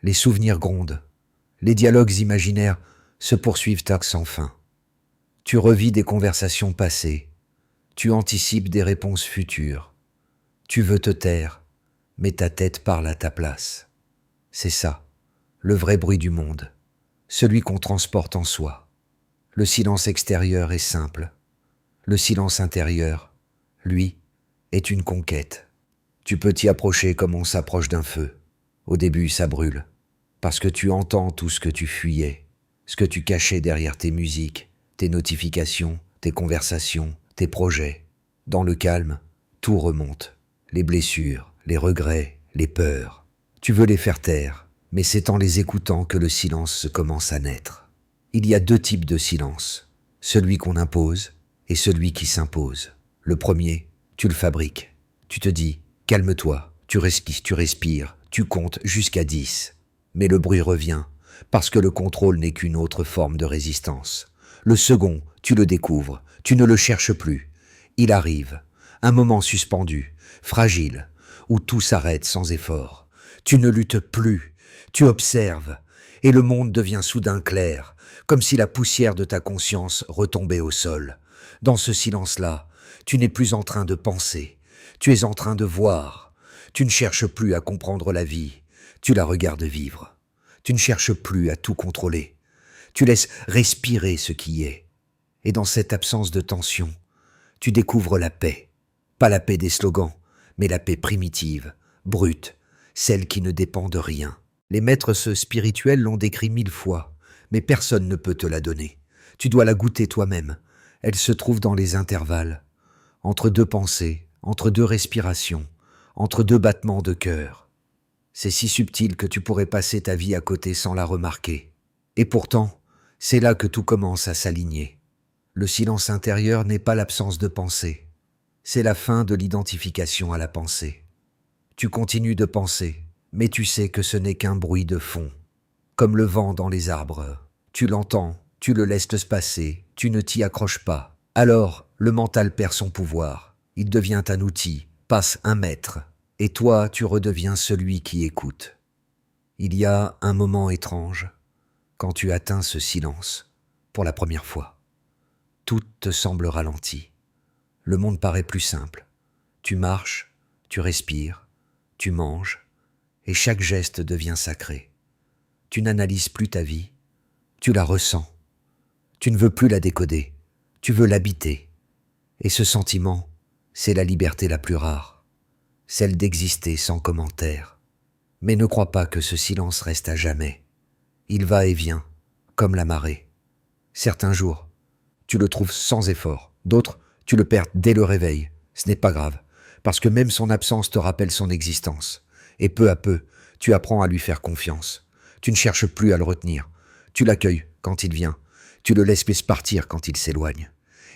les souvenirs grondent, les dialogues imaginaires se poursuivent sans fin. Tu revis des conversations passées, tu anticipes des réponses futures. Tu veux te taire, mais ta tête parle à ta place. C'est ça, le vrai bruit du monde, celui qu'on transporte en soi. Le silence extérieur est simple. Le silence intérieur, lui, est une conquête. Tu peux t'y approcher comme on s'approche d'un feu. Au début, ça brûle, parce que tu entends tout ce que tu fuyais, ce que tu cachais derrière tes musiques, tes notifications, tes conversations, tes projets. Dans le calme, tout remonte. Les blessures, les regrets, les peurs. Tu veux les faire taire, mais c'est en les écoutant que le silence commence à naître. Il y a deux types de silence, celui qu'on impose et celui qui s'impose. Le premier, tu le fabriques. Tu te dis, calme-toi, tu respires, tu comptes jusqu'à 10. Mais le bruit revient, parce que le contrôle n'est qu'une autre forme de résistance. Le second, tu le découvres, tu ne le cherches plus. Il arrive, un moment suspendu, fragile, où tout s'arrête sans effort. Tu ne luttes plus, tu observes, et le monde devient soudain clair, comme si la poussière de ta conscience retombait au sol. Dans ce silence-là, tu n'es plus en train de penser, tu es en train de voir. Tu ne cherches plus à comprendre la vie, tu la regardes vivre. Tu ne cherches plus à tout contrôler, tu laisses respirer ce qui est. Et dans cette absence de tension, tu découvres la paix. Pas la paix des slogans, mais la paix primitive, brute, celle qui ne dépend de rien. Les maîtres spirituels l'ont décrit 1000 fois, mais personne ne peut te la donner. Tu dois la goûter toi-même. Elle se trouve dans les intervalles, entre deux pensées, entre deux respirations, entre deux battements de cœur. C'est si subtil que tu pourrais passer ta vie à côté sans la remarquer. Et pourtant, c'est là que tout commence à s'aligner. Le silence intérieur n'est pas l'absence de pensée. C'est la fin de l'identification à la pensée. Tu continues de penser, mais tu sais que ce n'est qu'un bruit de fond. Comme le vent dans les arbres. Tu l'entends, tu le laisses se passer, tu ne t'y accroches pas. Alors, le mental perd son pouvoir. Il devient un outil, passe un maître. Et toi, tu redeviens celui qui écoute. Il y a un moment étrange, quand tu atteins ce silence, pour la première fois. Tout te semble ralenti. Le monde paraît plus simple. Tu marches, tu respires, tu manges, et chaque geste devient sacré. Tu n'analyses plus ta vie, tu la ressens. Tu ne veux plus la décoder, tu veux l'habiter. Et ce sentiment, c'est la liberté la plus rare, celle d'exister sans commentaire. Mais ne crois pas que ce silence reste à jamais. Il va et vient, comme la marée. Certains jours, tu le trouves sans effort. D'autres, tu le perds dès le réveil. Ce n'est pas grave, parce que même son absence te rappelle son existence. Et peu à peu, tu apprends à lui faire confiance. Tu ne cherches plus à le retenir. Tu l'accueilles quand il vient. Tu le laisses partir quand il s'éloigne.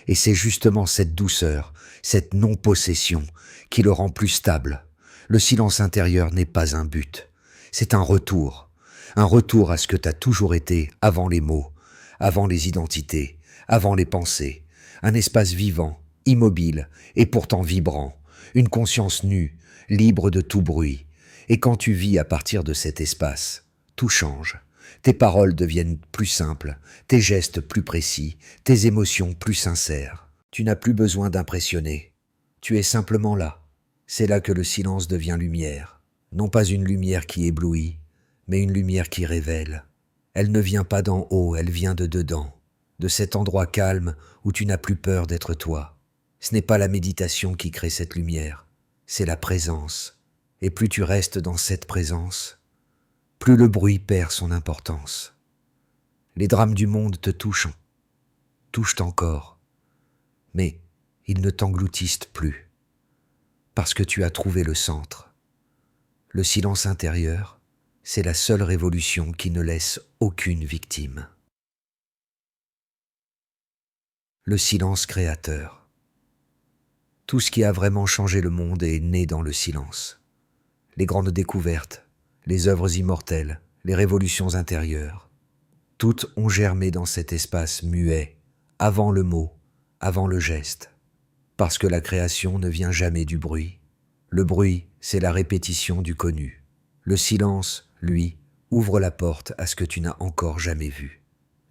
Et c'est justement cette douceur, cette non-possession, qui le rend plus stable. Le silence intérieur n'est pas un but. C'est un retour à ce que tu as toujours été avant les mots, avant les identités, avant les pensées. Un espace vivant, immobile et pourtant vibrant. Une conscience nue, libre de tout bruit. Et quand tu vis à partir de cet espace, tout change. Tes paroles deviennent plus simples, tes gestes plus précis, tes émotions plus sincères. Tu n'as plus besoin d'impressionner. Tu es simplement là. C'est là que le silence devient lumière. Non pas une lumière qui éblouit, mais une lumière qui révèle. Elle ne vient pas d'en haut, elle vient de dedans, de cet endroit calme où tu n'as plus peur d'être toi. Ce n'est pas la méditation qui crée cette lumière, c'est la présence. Et plus tu restes dans cette présence, plus le bruit perd son importance. Les drames du monde te touchent encore, mais ils ne t'engloutissent plus, parce que tu as trouvé le centre. Le silence intérieur, c'est la seule révolution qui ne laisse aucune victime. Le silence créateur. Tout ce qui a vraiment changé le monde est né dans le silence. Les grandes découvertes, les œuvres immortelles, les révolutions intérieures, toutes ont germé dans cet espace muet, avant le mot, avant le geste. Parce que la création ne vient jamais du bruit. Le bruit, c'est la répétition du connu. Le silence, lui, ouvre la porte à ce que tu n'as encore jamais vu.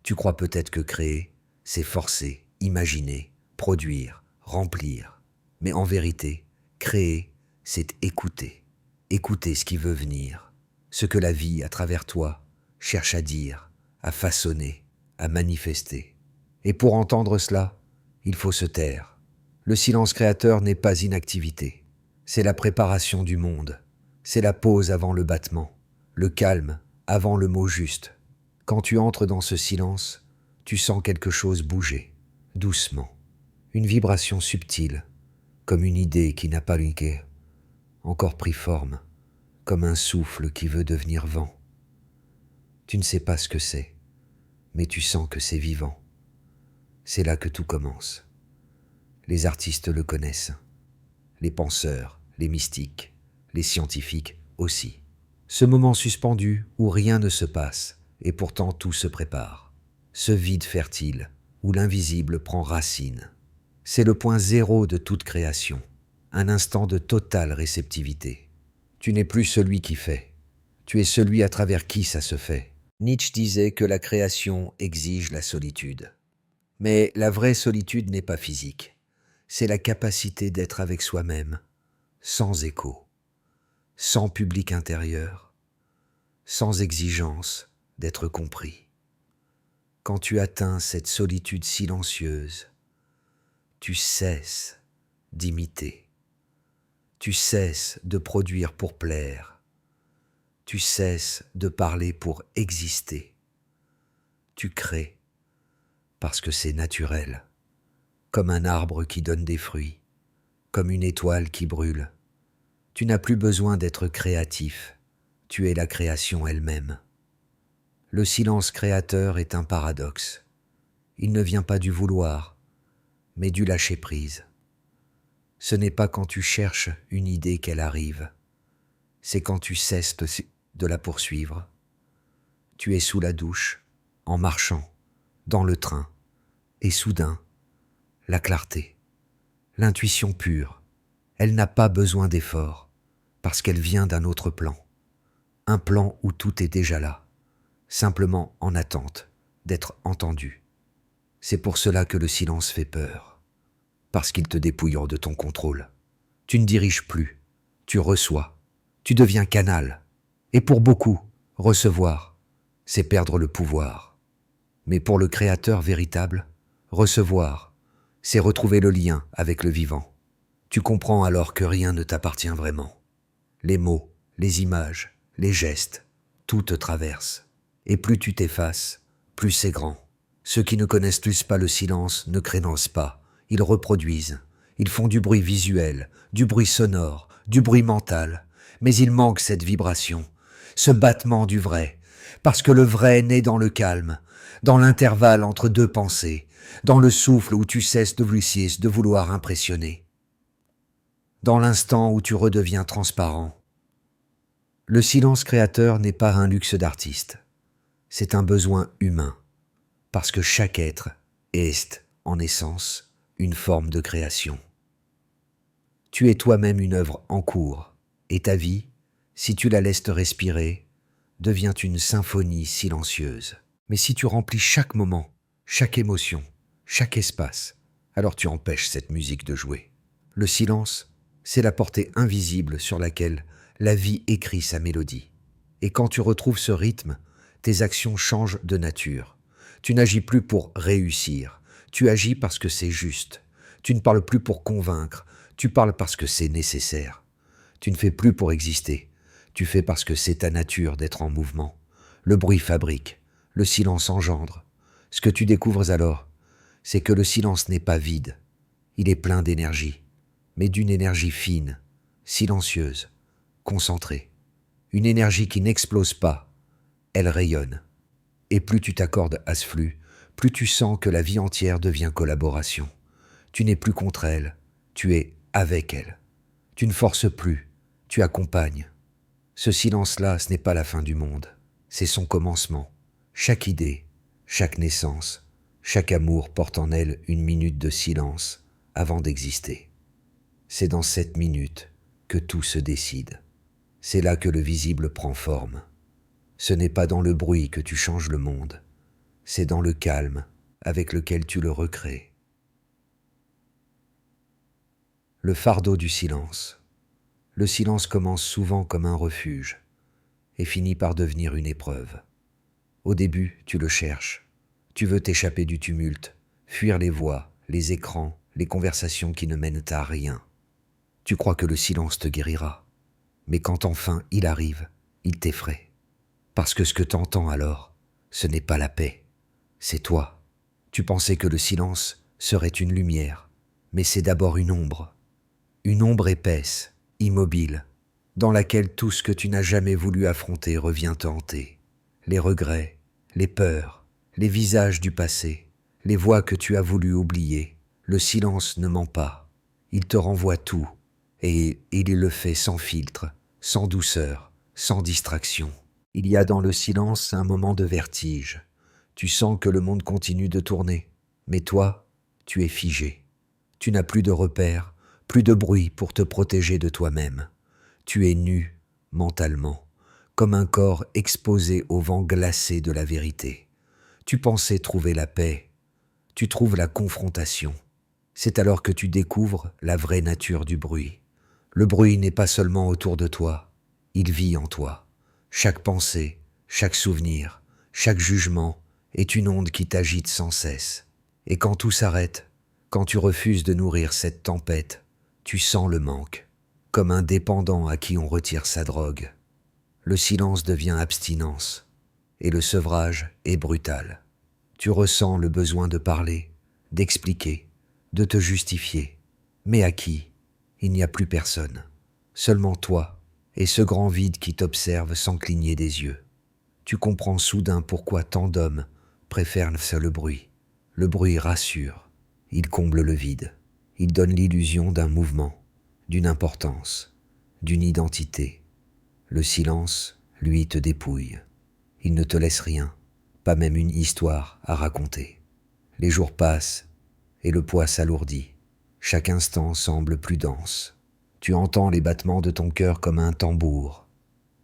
Tu crois peut-être que créer, c'est forcer, imaginer, produire, remplir. Mais en vérité, créer, c'est écouter. Écouter ce qui veut venir, ce que la vie, à travers toi, cherche à dire, à façonner, à manifester. Et pour entendre cela, il faut se taire. Le silence créateur n'est pas inactivité. C'est la préparation du monde. C'est la pause avant le battement, le calme avant le mot juste. Quand tu entres dans ce silence, tu sens quelque chose bouger, doucement. Une vibration subtile, comme une idée qui n'a pas encore pris forme, comme un souffle qui veut devenir vent. Tu ne sais pas ce que c'est, mais tu sens que c'est vivant. C'est là que tout commence. Les artistes le connaissent, les penseurs, les mystiques, les scientifiques aussi. Ce moment suspendu où rien ne se passe et pourtant tout se prépare. Ce vide fertile où l'invisible prend racine. C'est le point zéro de toute création, un instant de totale réceptivité. Tu n'es plus celui qui fait, tu es celui à travers qui ça se fait. Nietzsche disait que la création exige la solitude. Mais la vraie solitude n'est pas physique, c'est la capacité d'être avec soi-même, sans écho, sans public intérieur, sans exigence d'être compris. Quand tu atteins cette solitude silencieuse, tu cesses d'imiter, tu cesses de produire pour plaire, tu cesses de parler pour exister, tu crées parce que c'est naturel, comme un arbre qui donne des fruits, comme une étoile qui brûle. Tu n'as plus besoin d'être créatif, tu es la création elle-même. Le silence créateur est un paradoxe. Il ne vient pas du vouloir, mais du lâcher-prise. Ce n'est pas quand tu cherches une idée qu'elle arrive, c'est quand tu cesses de la poursuivre. Tu es sous la douche, en marchant, dans le train, et soudain, la clarté, l'intuition pure, elle n'a pas besoin d'effort, parce qu'elle vient d'un autre plan. Un plan où tout est déjà là, simplement en attente d'être entendu. C'est pour cela que le silence fait peur, parce qu'il te dépouille hors de ton contrôle. Tu ne diriges plus, tu reçois, tu deviens canal. Et pour beaucoup, recevoir, c'est perdre le pouvoir. Mais pour le créateur véritable, recevoir, c'est retrouver le lien avec le vivant. Tu comprends alors que rien ne t'appartient vraiment. Les mots, les images, les gestes, tout te traverse. Et plus tu t'effaces, plus c'est grand. Ceux qui ne connaissent plus pas le silence ne créancent pas. Ils reproduisent. Ils font du bruit visuel, du bruit sonore, du bruit mental. Mais il manque cette vibration, ce battement du vrai. Parce que le vrai naît dans le calme, dans l'intervalle entre deux pensées, dans le souffle où tu cesses de vouloir impressionner, dans l'instant où tu redeviens transparent. Le silence créateur n'est pas un luxe d'artiste, c'est un besoin humain, parce que chaque être est, en essence, une forme de création. Tu es toi-même une œuvre en cours, et ta vie, si tu la laisses te respirer, devient une symphonie silencieuse. Mais si tu remplis chaque moment, chaque émotion, chaque espace, alors tu empêches cette musique de jouer. Le silence, c'est la portée invisible sur laquelle la vie écrit sa mélodie. Et quand tu retrouves ce rythme, tes actions changent de nature. Tu n'agis plus pour réussir, tu agis parce que c'est juste. Tu ne parles plus pour convaincre, tu parles parce que c'est nécessaire. Tu ne fais plus pour exister, tu fais parce que c'est ta nature d'être en mouvement. Le bruit fabrique, le silence engendre. Ce que tu découvres alors, c'est que le silence n'est pas vide, il est plein d'énergie, mais d'une énergie fine, silencieuse, concentrée. Une énergie qui n'explose pas, elle rayonne. Et plus tu t'accordes à ce flux, plus tu sens que la vie entière devient collaboration. Tu n'es plus contre elle, tu es avec elle. Tu ne forces plus, tu accompagnes. Ce silence-là, ce n'est pas la fin du monde, c'est son commencement. Chaque idée, chaque naissance, chaque amour porte en elle une minute de silence avant d'exister. C'est dans cette minute que tout se décide. C'est là que le visible prend forme. Ce n'est pas dans le bruit que tu changes le monde, c'est dans le calme avec lequel tu le recrées. Le fardeau du silence. Le silence commence souvent comme un refuge et finit par devenir une épreuve. Au début, tu le cherches. Tu veux t'échapper du tumulte, fuir les voix, les écrans, les conversations qui ne mènent à rien. Tu crois que le silence te guérira. Mais quand enfin il arrive, il t'effraie. Parce que ce que t'entends alors, ce n'est pas la paix, c'est toi. Tu pensais que le silence serait une lumière, mais c'est d'abord une ombre épaisse, immobile, dans laquelle tout ce que tu n'as jamais voulu affronter revient te hanter. Les regrets, les peurs, les visages du passé, les voix que tu as voulu oublier. Le silence ne ment pas, il te renvoie tout, et il le fait sans filtre, sans douceur, sans distraction. Il y a dans le silence un moment de vertige. Tu sens que le monde continue de tourner, mais toi, tu es figé. Tu n'as plus de repères, plus de bruit pour te protéger de toi-même. Tu es nu, mentalement, comme un corps exposé au vent glacé de la vérité. Tu pensais trouver la paix, tu trouves la confrontation. C'est alors que tu découvres la vraie nature du bruit. Le bruit n'est pas seulement autour de toi, il vit en toi. Chaque pensée, chaque souvenir, chaque jugement est une onde qui t'agite sans cesse. Et quand tout s'arrête, quand tu refuses de nourrir cette tempête, tu sens le manque, comme un dépendant à qui on retire sa drogue. Le silence devient abstinence, et le sevrage est brutal. Tu ressens le besoin de parler, d'expliquer, de te justifier. Mais à qui? Il n'y a plus personne. Seulement toi et ce grand vide qui t'observe sans cligner des yeux. Tu comprends soudain pourquoi tant d'hommes préfèrent le bruit. Le bruit rassure, il comble le vide, il donne l'illusion d'un mouvement, d'une importance, d'une identité. Le silence, lui, te dépouille. Il ne te laisse rien, pas même une histoire à raconter. Les jours passent et le poids s'alourdit. Chaque instant semble plus dense. Tu entends les battements de ton cœur comme un tambour.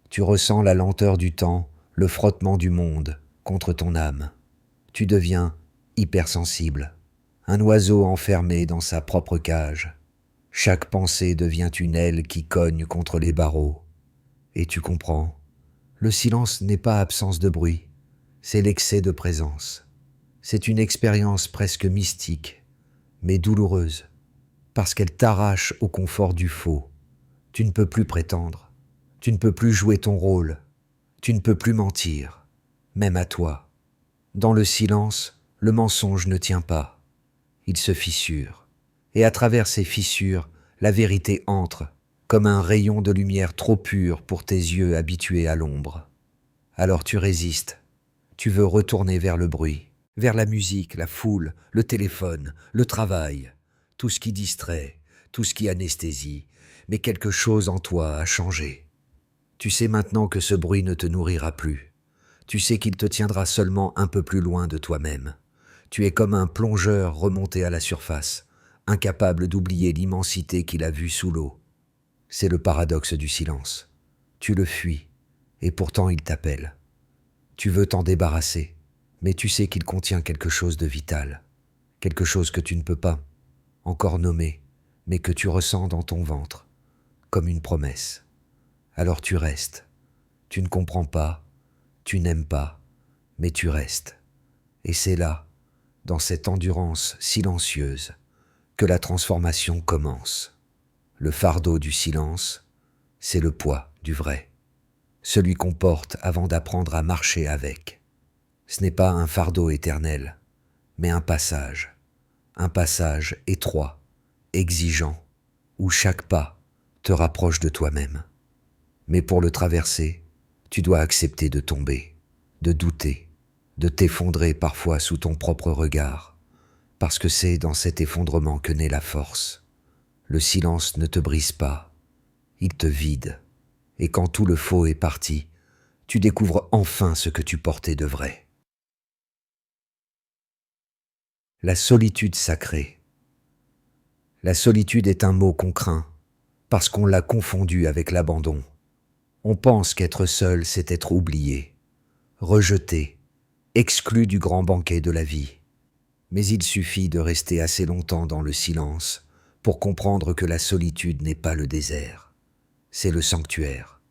Tu ressens la lenteur du temps, le frottement du monde contre ton âme. Tu deviens hypersensible, un oiseau enfermé dans sa propre cage. Chaque pensée devient une aile qui cogne contre les barreaux. Et tu comprends, le silence n'est pas absence de bruit, c'est l'excès de présence. C'est une expérience presque mystique, mais douloureuse, parce qu'elle t'arrache au confort du faux. Tu ne peux plus prétendre, tu ne peux plus jouer ton rôle, tu ne peux plus mentir, même à toi. Dans le silence, le mensonge ne tient pas, il se fissure, et à travers ces fissures, la vérité entre, comme un rayon de lumière trop pur pour tes yeux habitués à l'ombre. Alors tu résistes, tu veux retourner vers le bruit, vers la musique, la foule, le téléphone, le travail, tout ce qui distrait, tout ce qui anesthésie, mais quelque chose en toi a changé. Tu sais maintenant que ce bruit ne te nourrira plus. Tu sais qu'il te tiendra seulement un peu plus loin de toi-même. Tu es comme un plongeur remonté à la surface, incapable d'oublier l'immensité qu'il a vue sous l'eau. C'est le paradoxe du silence. Tu le fuis, et pourtant il t'appelle. Tu veux t'en débarrasser, mais tu sais qu'il contient quelque chose de vital, quelque chose que tu ne peux pas encore nommer, mais que tu ressens dans ton ventre, comme une promesse. Alors tu restes, tu ne comprends pas, tu n'aimes pas, mais tu restes. Et c'est là, dans cette endurance silencieuse, que la transformation commence. Le fardeau du silence, c'est le poids du vrai, celui qu'on porte avant d'apprendre à marcher avec. Ce n'est pas un fardeau éternel, mais un passage étroit, exigeant, où chaque pas te rapproche de toi-même. Mais pour le traverser, tu dois accepter de tomber, de douter, de t'effondrer parfois sous ton propre regard, parce que c'est dans cet effondrement que naît la force. Le silence ne te brise pas, il te vide, et quand tout le faux est parti, tu découvres enfin ce que tu portais de vrai. La solitude sacrée. La solitude est un mot qu'on craint, parce qu'on l'a confondu avec l'abandon. On pense qu'être seul, c'est être oublié, rejeté, exclu du grand banquet de la vie. Mais il suffit de rester assez longtemps dans le silence pour comprendre que la solitude n'est pas le désert, c'est le sanctuaire.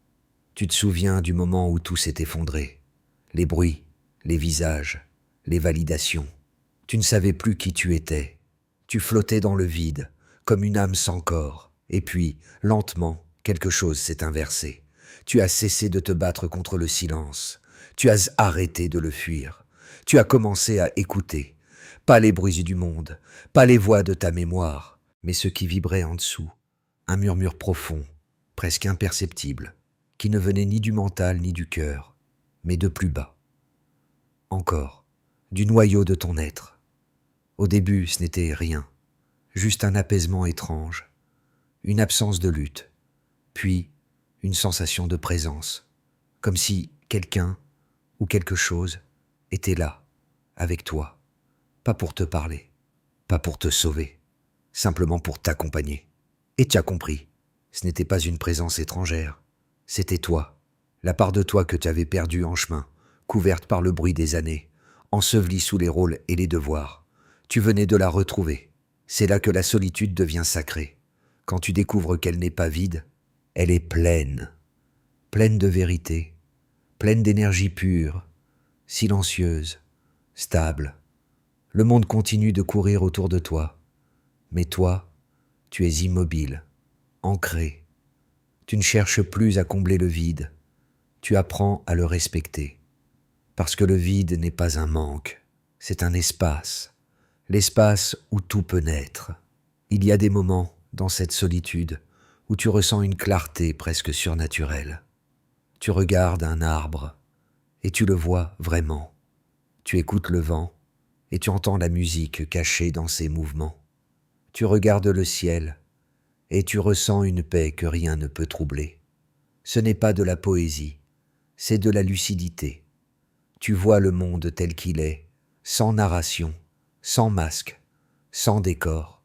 Tu te souviens du moment où tout s'est effondré, les bruits, les visages, les validations. Tu ne savais plus qui tu étais, tu flottais dans le vide, comme une âme sans corps, et puis, lentement, quelque chose s'est inversé. Tu as cessé de te battre contre le silence, tu as arrêté de le fuir, tu as commencé à écouter, pas les bruits du monde, pas les voix de ta mémoire, mais ce qui vibrait en dessous, un murmure profond, presque imperceptible, qui ne venait ni du mental ni du cœur, mais de plus bas. Encore, du noyau de ton être. Au début, ce n'était rien, juste un apaisement étrange, une absence de lutte, puis une sensation de présence, comme si quelqu'un ou quelque chose était là, avec toi, pas pour te parler, pas pour te sauver, simplement pour t'accompagner. Et tu as compris, ce n'était pas une présence étrangère, c'était toi, la part de toi que tu avais perdue en chemin, couverte par le bruit des années, ensevelie sous les rôles et les devoirs. Tu venais de la retrouver. C'est là que la solitude devient sacrée. Quand tu découvres qu'elle n'est pas vide, elle est pleine, pleine de vérité, pleine d'énergie pure, silencieuse, stable. Le monde continue de courir autour de toi, mais toi, tu es immobile, ancré. Tu ne cherches plus à combler le vide, tu apprends à le respecter. Parce que le vide n'est pas un manque, c'est un espace, l'espace où tout peut naître. Il y a des moments, dans cette solitude, où tu ressens une clarté presque surnaturelle. Tu regardes un arbre, et tu le vois vraiment. Tu écoutes le vent, et tu entends la musique cachée dans ses mouvements. Tu regardes le ciel, et tu ressens une paix que rien ne peut troubler. Ce n'est pas de la poésie, c'est de la lucidité. Tu vois le monde tel qu'il est, sans narration, sans masque, sans décor.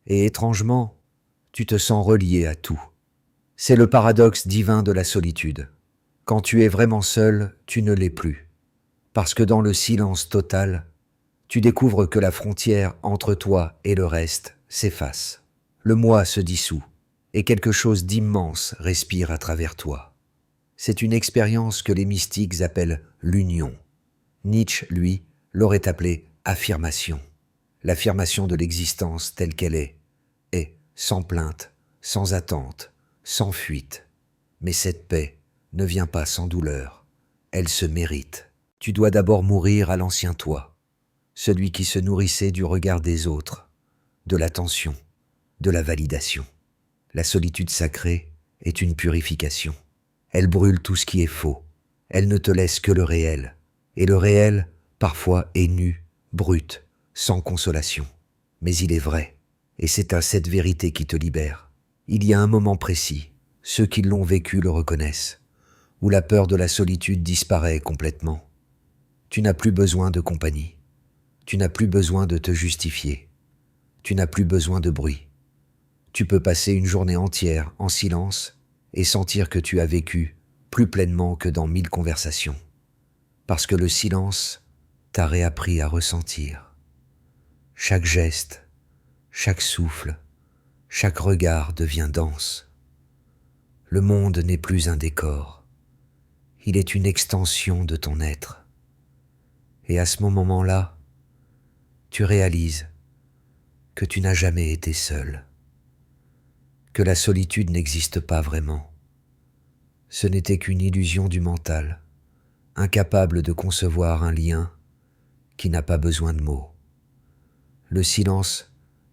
Et étrangement, tu te sens relié à tout. C'est le paradoxe divin de la solitude. Quand tu es vraiment seul, tu ne l'es plus. Parce que dans le silence total, tu découvres que la frontière entre toi et le reste s'efface. Le moi se dissout, et quelque chose d'immense respire à travers toi. C'est une expérience que les mystiques appellent l'union. Nietzsche, lui, l'aurait appelée affirmation. L'affirmation de l'existence telle qu'elle est, sans plainte, sans attente, sans fuite. Mais cette paix ne vient pas sans douleur, elle se mérite. Tu dois d'abord mourir à l'ancien toi, celui qui se nourrissait du regard des autres, de l'attention, de la validation. La solitude sacrée est une purification. Elle brûle tout ce qui est faux, elle ne te laisse que le réel, et le réel, parfois, est nu, brut, sans consolation. Mais il est vrai, et c'est à cette vérité qui te libère. Il y a un moment précis, ceux qui l'ont vécu le reconnaissent, où la peur de la solitude disparaît complètement. Tu n'as plus besoin de compagnie, tu n'as plus besoin de te justifier, tu n'as plus besoin de bruit. Tu peux passer une journée entière en silence et sentir que tu as vécu plus pleinement que dans 1000 conversations. Parce que le silence t'a réappris à ressentir. Chaque geste, chaque souffle, chaque regard devient dense. Le monde n'est plus un décor, il est une extension de ton être. Et à ce moment-là, tu réalises que tu n'as jamais été seul, que la solitude n'existe pas vraiment. Ce n'était qu'une illusion du mental, incapable de concevoir un lien qui n'a pas besoin de mots. Le silence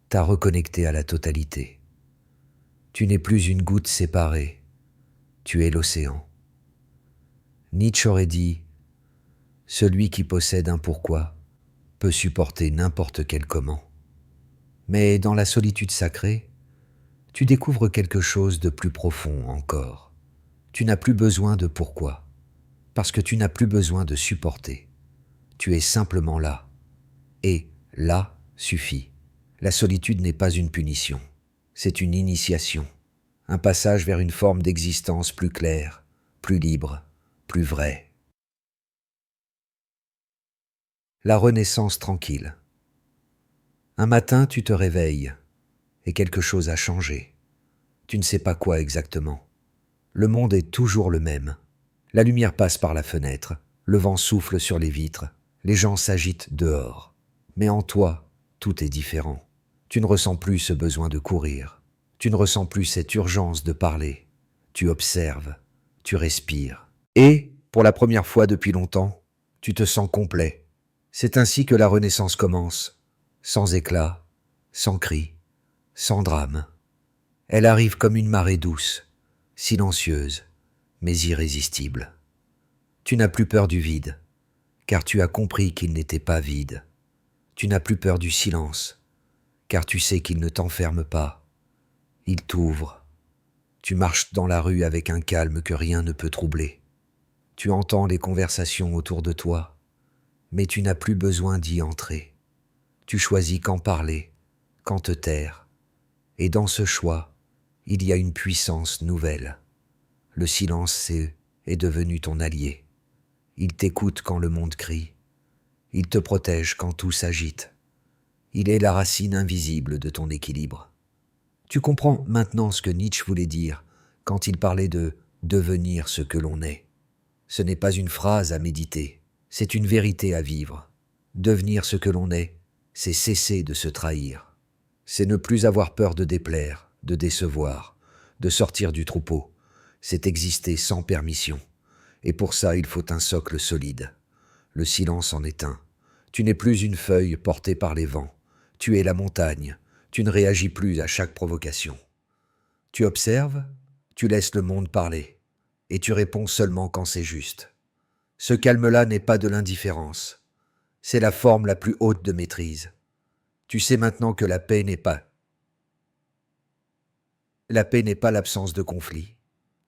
t'a reconnecté à la totalité. Tu n'es plus une goutte séparée, tu es l'océan. Nietzsche aurait dit « Celui qui possède un pourquoi peut supporter n'importe quel comment ». Mais dans la solitude sacrée, tu découvres quelque chose de plus profond encore. Tu n'as plus besoin de pourquoi, parce que tu n'as plus besoin de supporter. Tu es simplement là. Et là suffit. La solitude n'est pas une punition, c'est une initiation, un passage vers une forme d'existence plus claire, plus libre, plus vraie. La renaissance tranquille. Un matin, tu te réveilles et quelque chose a changé. Tu ne sais pas quoi exactement. Le monde est toujours le même. La lumière passe par la fenêtre, le vent souffle sur les vitres, les gens s'agitent dehors. Mais en toi, tout est différent. Tu ne ressens plus ce besoin de courir. Tu ne ressens plus cette urgence de parler. Tu observes, tu respires. Et, pour la première fois depuis longtemps, tu te sens complet. C'est ainsi que la renaissance commence, sans éclat, sans cri, sans drame. Elle arrive comme une marée douce, silencieuse, mais irrésistible. Tu n'as plus peur du vide, car tu as compris qu'il n'était pas vide. Tu n'as plus peur du silence, car tu sais qu'il ne t'enferme pas. Il t'ouvre. Tu marches dans la rue avec un calme que rien ne peut troubler. Tu entends les conversations autour de toi, mais tu n'as plus besoin d'y entrer. Tu choisis quand parler, quand te taire. Et dans ce choix, il y a une puissance nouvelle. Le silence est devenu ton allié. Il t'écoute quand le monde crie. Il te protège quand tout s'agite. Il est la racine invisible de ton équilibre. Tu comprends maintenant ce que Nietzsche voulait dire quand il parlait de devenir ce que l'on est. Ce n'est pas une phrase à méditer, c'est une vérité à vivre. Devenir ce que l'on est, c'est cesser de se trahir. C'est ne plus avoir peur de déplaire, de décevoir, de sortir du troupeau. C'est exister sans permission. Et pour ça, il faut un socle solide. Le silence en est un. Tu n'es plus une feuille portée par les vents. Tu es la montagne. Tu ne réagis plus à chaque provocation. Tu observes, tu laisses le monde parler, et tu réponds seulement quand c'est juste. Ce calme-là n'est pas de l'indifférence. C'est la forme la plus haute de maîtrise. Tu sais maintenant que la paix n'est pas l'absence de conflit.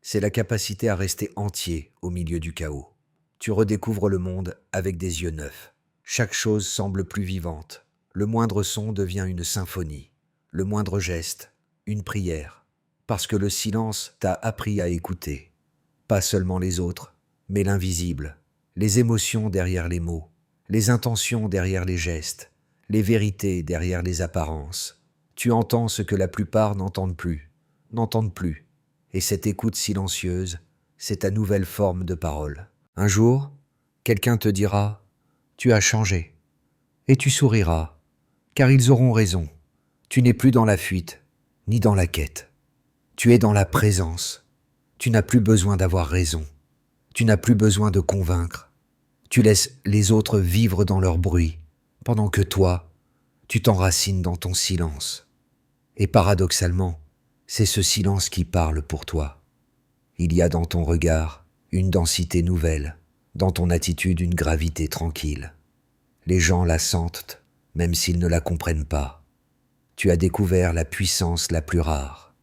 C'est la capacité à rester entier au milieu du chaos. Tu redécouvres le monde avec des yeux neufs. Chaque chose semble plus vivante. Le moindre son devient une symphonie. Le moindre geste, une prière. Parce que le silence t'a appris à écouter. Pas seulement les autres, mais l'invisible. Les émotions derrière les mots. Les intentions derrière les gestes. Les vérités derrière les apparences. Tu entends ce que la plupart n'entendent plus. Et cette écoute silencieuse, c'est ta nouvelle forme de parole. Un jour, quelqu'un te dira « Tu as changé » et tu souriras, car ils auront raison. Tu n'es plus dans la fuite, ni dans la quête. Tu es dans la présence. Tu n'as plus besoin d'avoir raison. Tu n'as plus besoin de convaincre. Tu laisses les autres vivre dans leur bruit, pendant que toi, tu t'enracines dans ton silence. Et paradoxalement, c'est ce silence qui parle pour toi. Il y a dans ton regard une densité nouvelle, dans ton attitude une gravité tranquille. Les gens la sentent, même s'ils ne la comprennent pas. Tu as découvert la puissance la plus rare,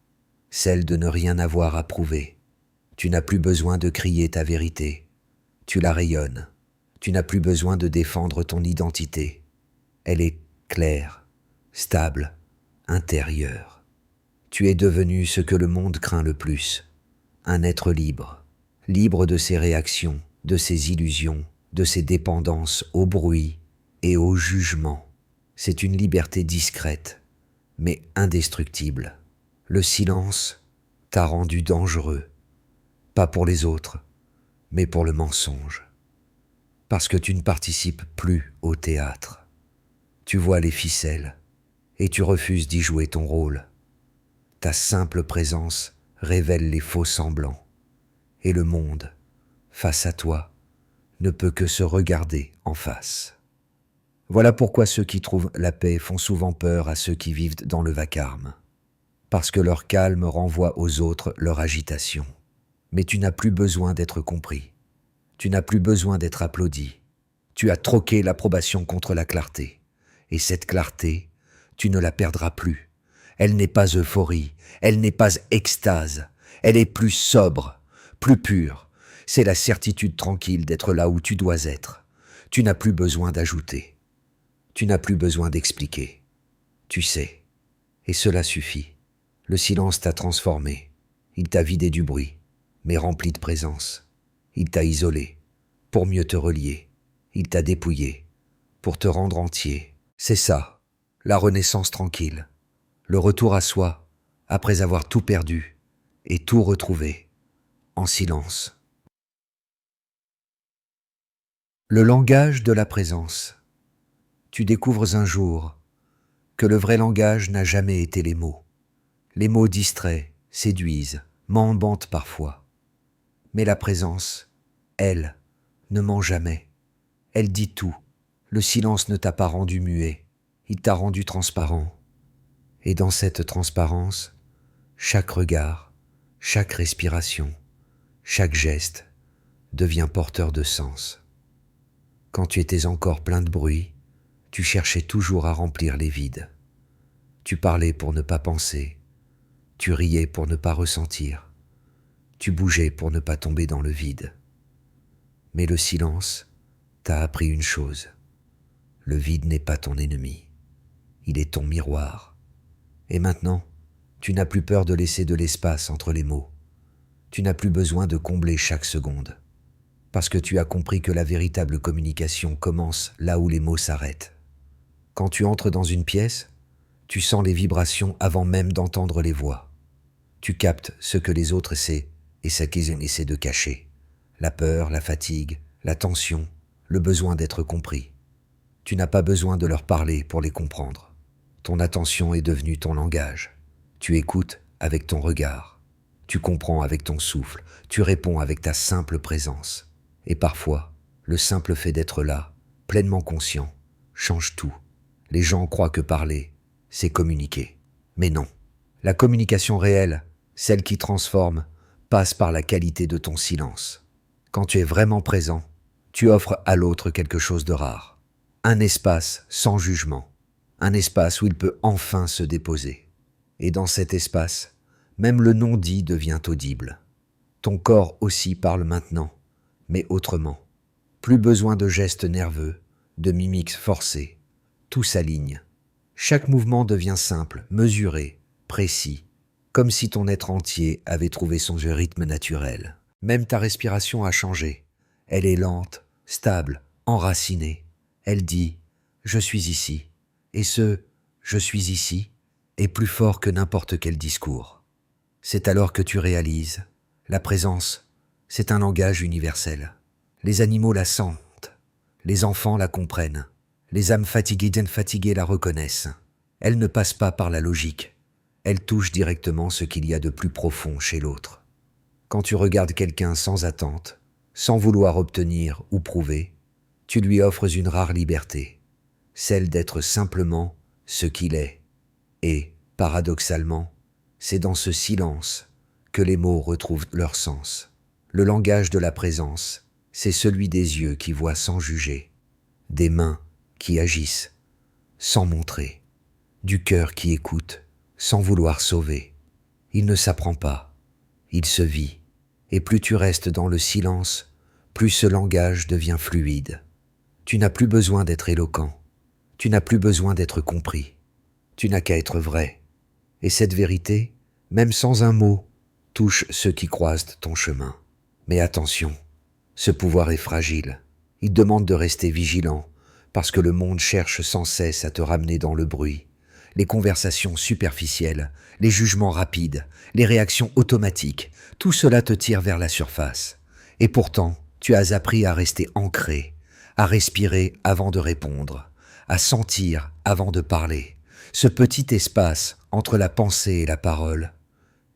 celle de ne rien avoir à prouver. Tu n'as plus besoin de crier ta vérité. Tu la rayonnes. Tu n'as plus besoin de défendre ton identité. Elle est claire, stable, intérieure. Tu es devenu ce que le monde craint le plus, un être libre, libre de ses réactions, de ses illusions, de ses dépendances au bruit et au jugement. C'est une liberté discrète, mais indestructible. Le silence t'a rendu dangereux, pas pour les autres, mais pour le mensonge. parce que tu ne participes plus au théâtre. Tu vois les ficelles et tu refuses d'y jouer ton rôle. Ta simple présence révèle les faux semblants et le monde, face à toi, ne peut que se regarder en face. Voilà pourquoi ceux qui trouvent la paix font souvent peur à ceux qui vivent dans le vacarme, parce que leur calme renvoie aux autres leur agitation. Mais tu n'as plus besoin d'être compris, tu n'as plus besoin d'être applaudi. Tu as troqué l'approbation contre la clarté, et cette clarté, tu ne la perdras plus. Elle n'est pas euphorie, elle n'est pas extase, elle est plus sobre, plus pure. C'est la certitude tranquille d'être là où tu dois être. Tu n'as plus besoin d'ajouter, tu n'as plus besoin d'expliquer. Tu sais, et cela suffit. Le silence t'a transformé, il t'a vidé du bruit, mais rempli de présence. Il t'a isolé, pour mieux te relier. Il t'a dépouillé, pour te rendre entier. C'est ça, la renaissance tranquille, le retour à soi, après avoir tout perdu et tout retrouvé, en silence. Le langage de la présence. Tu découvres un jour que le vrai langage n'a jamais été les mots. Les mots distraient, séduisent, m'embantent parfois. Mais la présence, elle, ne ment jamais. Elle dit tout. Le silence ne t'a pas rendu muet, il t'a rendu transparent. Et dans cette transparence, chaque regard, chaque respiration, chaque geste devient porteur de sens. Quand tu étais encore plein de bruit, tu cherchais toujours à remplir les vides. Tu parlais pour ne pas penser, tu riais pour ne pas ressentir, tu bougeais pour ne pas tomber dans le vide. Mais le silence t'a appris une chose. Le vide n'est pas ton ennemi, il est ton miroir. Et maintenant, tu n'as plus peur de laisser de l'espace entre les mots. Tu n'as plus besoin de combler chaque seconde, parce que tu as compris que la véritable communication commence là où les mots s'arrêtent. Quand tu entres dans une pièce, tu sens les vibrations avant même d'entendre les voix. Tu captes ce que les autres essaient et ce qu'ils essaient de cacher. La peur, la fatigue, la tension, le besoin d'être compris. Tu n'as pas besoin de leur parler pour les comprendre. Ton attention est devenue ton langage. Tu écoutes avec ton regard. Tu comprends avec ton souffle. Tu réponds avec ta simple présence. Et parfois, le simple fait d'être là, pleinement conscient, change tout. Les gens croient que parler, c'est communiquer. Mais non. La communication réelle, celle qui transforme, passe par la qualité de ton silence. Quand tu es vraiment présent, tu offres à l'autre quelque chose de rare. Un espace sans jugement, un espace où il peut enfin se déposer. Et dans cet espace, même le non-dit devient audible. Ton corps aussi parle maintenant, mais autrement. Plus besoin de gestes nerveux, de mimiques forcées. Tout s'aligne. Chaque mouvement devient simple, mesuré, précis, comme si ton être entier avait trouvé son rythme naturel. Même ta respiration a changé. Elle est lente, stable, enracinée. Elle dit « Je suis ici » et ce « Je suis ici » est plus fort que n'importe quel discours. C'est alors que tu réalises, la présence, c'est un langage universel. Les animaux la sentent, les enfants la comprennent, les âmes fatiguées la reconnaissent. Elle ne passe pas par la logique, elle touche directement ce qu'il y a de plus profond chez l'autre. Quand tu regardes quelqu'un sans attente, sans vouloir obtenir ou prouver, tu lui offres une rare liberté, celle d'être simplement ce qu'il est. Et, paradoxalement, c'est dans ce silence que les mots retrouvent leur sens. Le langage de la présence, c'est celui des yeux qui voient sans juger, des mains qui agissent sans montrer, du cœur qui écoute sans vouloir sauver. Il ne s'apprend pas, il se vit. Et plus tu restes dans le silence, plus ce langage devient fluide. Tu n'as plus besoin d'être éloquent, tu n'as plus besoin d'être compris, tu n'as qu'à être vrai. Et cette vérité, même sans un mot, touche ceux qui croisent ton chemin. Mais attention, ce pouvoir est fragile, il demande de rester vigilant, parce que le monde cherche sans cesse à te ramener dans le bruit. Les conversations superficielles, les jugements rapides, les réactions automatiques, tout cela te tire vers la surface. Et pourtant, tu as appris à rester ancré, à respirer avant de répondre, à sentir avant de parler. Ce petit espace entre la pensée et la parole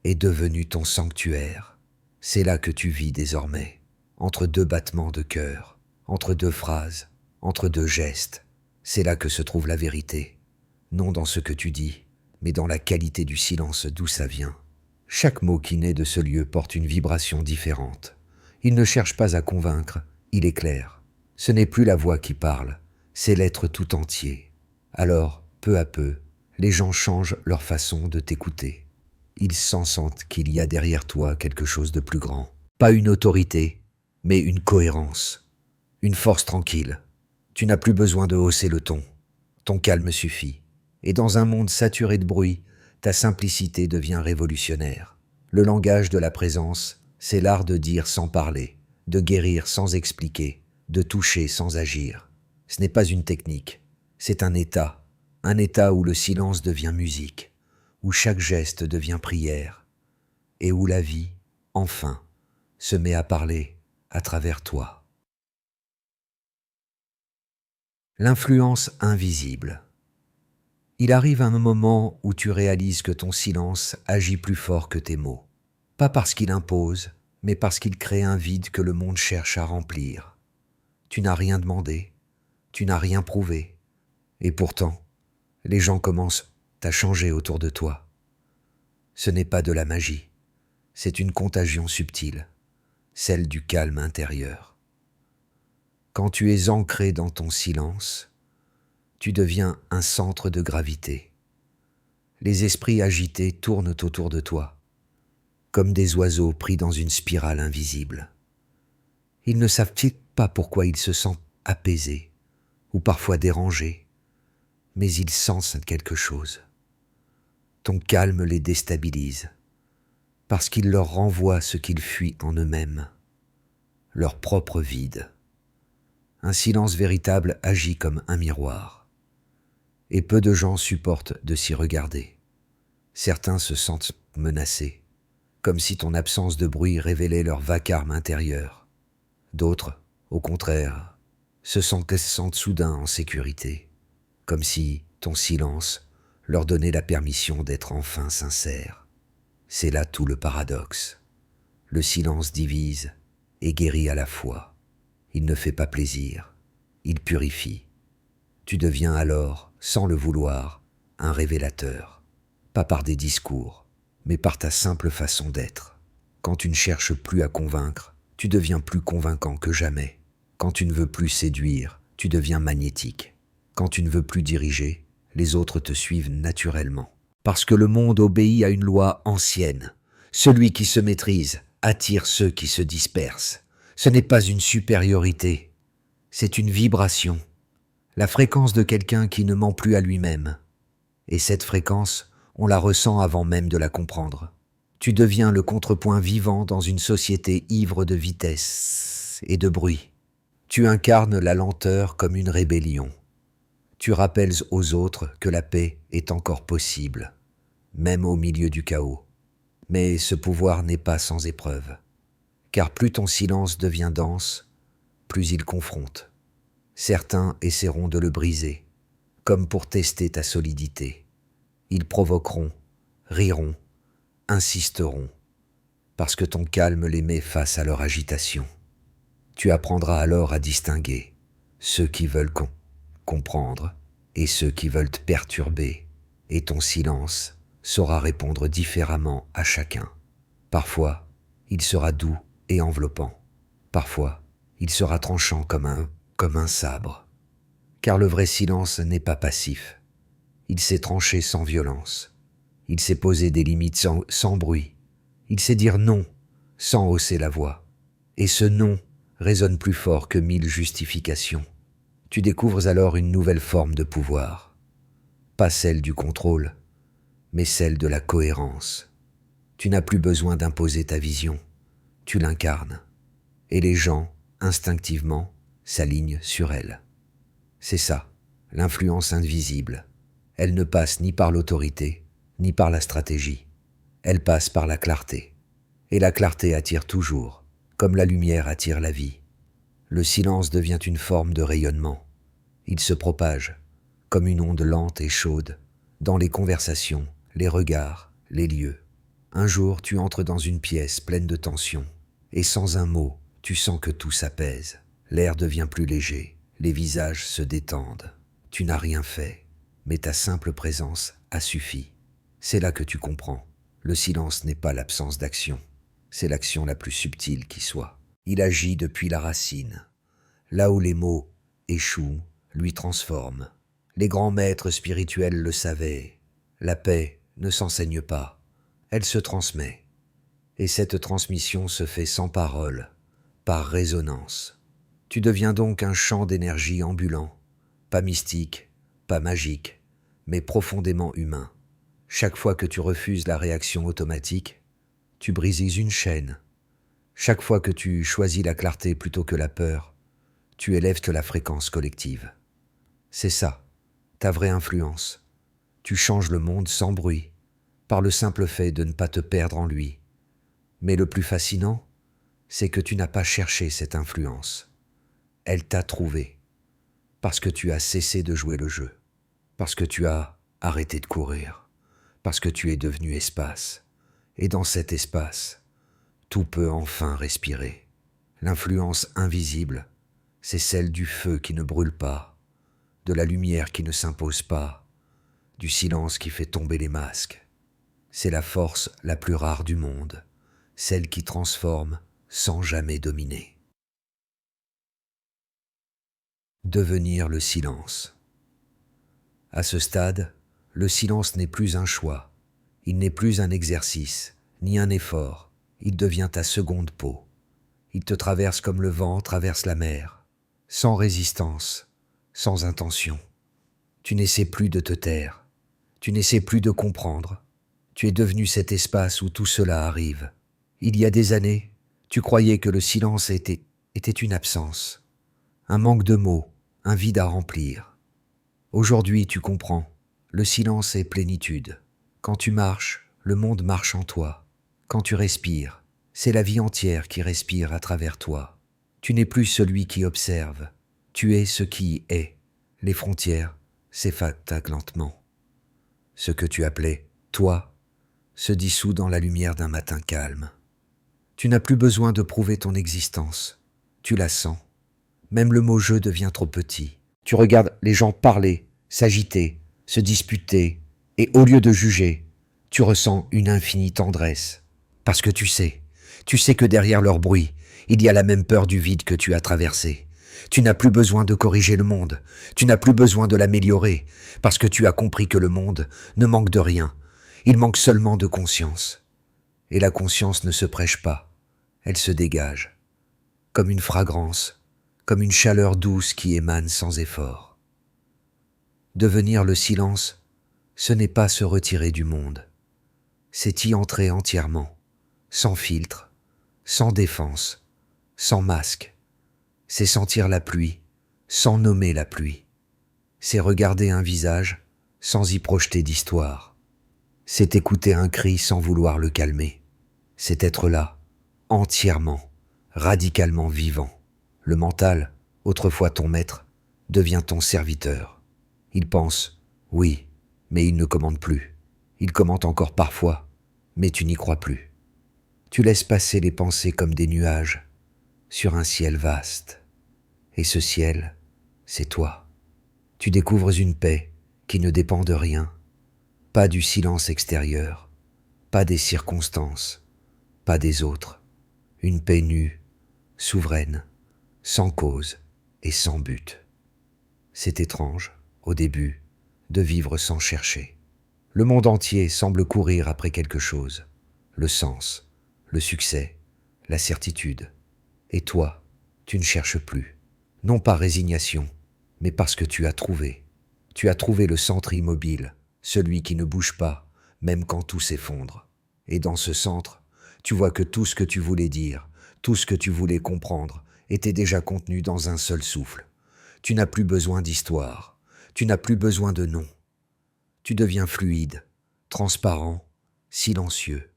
est devenu ton sanctuaire. C'est là que tu vis désormais, entre deux battements de cœur, entre deux phrases, entre deux gestes. C'est là que se trouve la vérité, non dans ce que tu dis, mais dans la qualité du silence d'où ça vient. Chaque mot qui naît de ce lieu porte une vibration différente. Il ne cherche pas à convaincre, il éclaire. Ce n'est plus la voix qui parle, c'est l'être tout entier. Alors, peu à peu, les gens changent leur façon de t'écouter. Ils sentent qu'il y a derrière toi quelque chose de plus grand. Pas une autorité, mais une cohérence, une force tranquille. Tu n'as plus besoin de hausser le ton. Ton calme suffit. Et dans un monde saturé de bruit, ta simplicité devient révolutionnaire. Le langage de la présence, c'est l'art de dire sans parler, de guérir sans expliquer, de toucher sans agir. Ce n'est pas une technique, c'est un état où le silence devient musique, où chaque geste devient prière, et où la vie, enfin, se met à parler à travers toi. L'influence invisible. Il arrive un moment où tu réalises que ton silence agit plus fort que tes mots. Pas parce qu'il impose, mais parce qu'il crée un vide que le monde cherche à remplir. Tu n'as rien demandé, tu n'as rien prouvé, et pourtant, les gens commencent à changer autour de toi. Ce n'est pas de la magie, c'est une contagion subtile, celle du calme intérieur. Quand tu es ancré dans ton silence, tu deviens un centre de gravité. Les esprits agités tournent autour de toi, comme des oiseaux pris dans une spirale invisible. Ils ne savent pas pourquoi ils se sentent apaisés, ou parfois dérangés, mais ils sentent quelque chose. Ton calme les déstabilise, parce qu'il leur renvoie ce qu'ils fuient en eux-mêmes, leur propre vide. Un silence véritable agit comme un miroir. Et peu de gens supportent de s'y regarder. Certains se sentent menacés, comme si ton absence de bruit révélait leur vacarme intérieur. D'autres, au contraire, se sentent soudain en sécurité, comme si ton silence leur donnait la permission d'être enfin sincères. C'est là tout le paradoxe. Le silence divise et guérit à la fois. Il ne fait pas plaisir, il purifie. Tu deviens alors, sans le vouloir, un révélateur, pas par des discours, mais par ta simple façon d'être. Quand tu ne cherches plus à convaincre, tu deviens plus convaincant que jamais. Quand tu ne veux plus séduire, tu deviens magnétique. Quand tu ne veux plus diriger, les autres te suivent naturellement. Parce que le monde obéit à une loi ancienne. Celui qui se maîtrise attire ceux qui se dispersent. Ce n'est pas une supériorité, c'est une vibration. La fréquence de quelqu'un qui ne ment plus à lui-même. Et cette fréquence, on la ressent avant même de la comprendre. Tu deviens le contrepoint vivant dans une société ivre de vitesse et de bruit. Tu incarnes la lenteur comme une rébellion. Tu rappelles aux autres que la paix est encore possible, même au milieu du chaos. Mais ce pouvoir n'est pas sans épreuve. Car plus ton silence devient dense, plus il confronte. Certains essaieront de le briser, comme pour tester ta solidité. Ils provoqueront, riront, insisteront, parce que ton calme les met face à leur agitation. Tu apprendras alors à distinguer ceux qui veulent comprendre et ceux qui veulent te perturber, et ton silence saura répondre différemment à chacun. Parfois, il sera doux et enveloppant. Parfois, il sera tranchant comme un sabre. Car le vrai silence n'est pas passif. Il sait trancher sans violence. Il sait poser des limites sans bruit. Il sait dire non sans hausser la voix. Et ce non résonne plus fort que 1000 justifications. Tu découvres alors une nouvelle forme de pouvoir. Pas celle du contrôle, mais celle de la cohérence. Tu n'as plus besoin d'imposer ta vision. Tu l'incarnes. Et les gens, instinctivement, s'aligne sur elle. C'est ça, l'influence invisible. Elle ne passe ni par l'autorité, ni par la stratégie. Elle passe par la clarté. Et la clarté attire toujours, comme la lumière attire la vie. Le silence devient une forme de rayonnement. Il se propage, comme une onde lente et chaude, dans les conversations, les regards, les lieux. Un jour, tu entres dans une pièce pleine de tension, et sans un mot, tu sens que tout s'apaise. L'air devient plus léger, les visages se détendent. Tu n'as rien fait, mais ta simple présence a suffi. C'est là que tu comprends. Le silence n'est pas l'absence d'action, c'est l'action la plus subtile qui soit. Il agit depuis la racine. Là où les mots échouent, lui transforment. Les grands maîtres spirituels le savaient. La paix ne s'enseigne pas, elle se transmet. Et cette transmission se fait sans parole, par résonance. Tu deviens donc un champ d'énergie ambulant, pas mystique, pas magique, mais profondément humain. Chaque fois que tu refuses la réaction automatique, tu brises une chaîne. Chaque fois que tu choisis la clarté plutôt que la peur, tu élèves la fréquence collective. C'est ça, ta vraie influence. Tu changes le monde sans bruit, par le simple fait de ne pas te perdre en lui. Mais le plus fascinant, c'est que tu n'as pas cherché cette influence. Elle t'a trouvé, parce que tu as cessé de jouer le jeu, parce que tu as arrêté de courir, parce que tu es devenu espace. Et dans cet espace, tout peut enfin respirer. L'influence invisible, c'est celle du feu qui ne brûle pas, de la lumière qui ne s'impose pas, du silence qui fait tomber les masques. C'est la force la plus rare du monde, celle qui transforme sans jamais dominer. Devenir le silence. À ce stade, le silence n'est plus un choix, il n'est plus un exercice, ni un effort, il devient ta seconde peau. Il te traverse comme le vent traverse la mer, sans résistance, sans intention. Tu n'essaies plus de te taire, tu n'essaies plus de comprendre. Tu es devenu cet espace où tout cela arrive. Il y a des années, tu croyais que le silence était une absence, un manque de mots, un vide à remplir. Aujourd'hui, tu comprends, le silence est plénitude. Quand tu marches, le monde marche en toi. Quand tu respires, c'est la vie entière qui respire à travers toi. Tu n'es plus celui qui observe, tu es ce qui est. Les frontières s'effacent lentement. Ce que tu appelais « toi » se dissout dans la lumière d'un matin calme. Tu n'as plus besoin de prouver ton existence, tu la sens. Même le mot « je » devient trop petit. Tu regardes les gens parler, s'agiter, se disputer, et au lieu de juger, tu ressens une infinie tendresse. Parce que tu sais que derrière leur bruit, il y a la même peur du vide que tu as traversé. Tu n'as plus besoin de corriger le monde, tu n'as plus besoin de l'améliorer, parce que tu as compris que le monde ne manque de rien, il manque seulement de conscience. Et la conscience ne se prêche pas, elle se dégage, comme une fragrance, comme une chaleur douce qui émane sans effort. Devenir le silence, ce n'est pas se retirer du monde, c'est y entrer entièrement, sans filtre, sans défense, sans masque. C'est sentir la pluie, sans nommer la pluie. C'est regarder un visage, sans y projeter d'histoire. C'est écouter un cri sans vouloir le calmer. C'est être là, entièrement, radicalement vivant. Le mental, autrefois ton maître, devient ton serviteur. Il pense, oui, mais il ne commande plus. Il commente encore parfois, mais tu n'y crois plus. Tu laisses passer les pensées comme des nuages, sur un ciel vaste. Et ce ciel, c'est toi. Tu découvres une paix qui ne dépend de rien, pas du silence extérieur, pas des circonstances, pas des autres. Une paix nue, souveraine, sans cause et sans but. C'est étrange, au début, de vivre sans chercher. Le monde entier semble courir après quelque chose, le sens, le succès, la certitude. Et toi, tu ne cherches plus. Non par résignation, mais parce que tu as trouvé. Tu as trouvé le centre immobile, celui qui ne bouge pas, même quand tout s'effondre. Et dans ce centre, tu vois que tout ce que tu voulais dire, tout ce que tu voulais comprendre, était déjà contenu dans un seul souffle. Tu n'as plus besoin d'histoire, tu n'as plus besoin de nom. Tu deviens fluide, transparent, silencieux.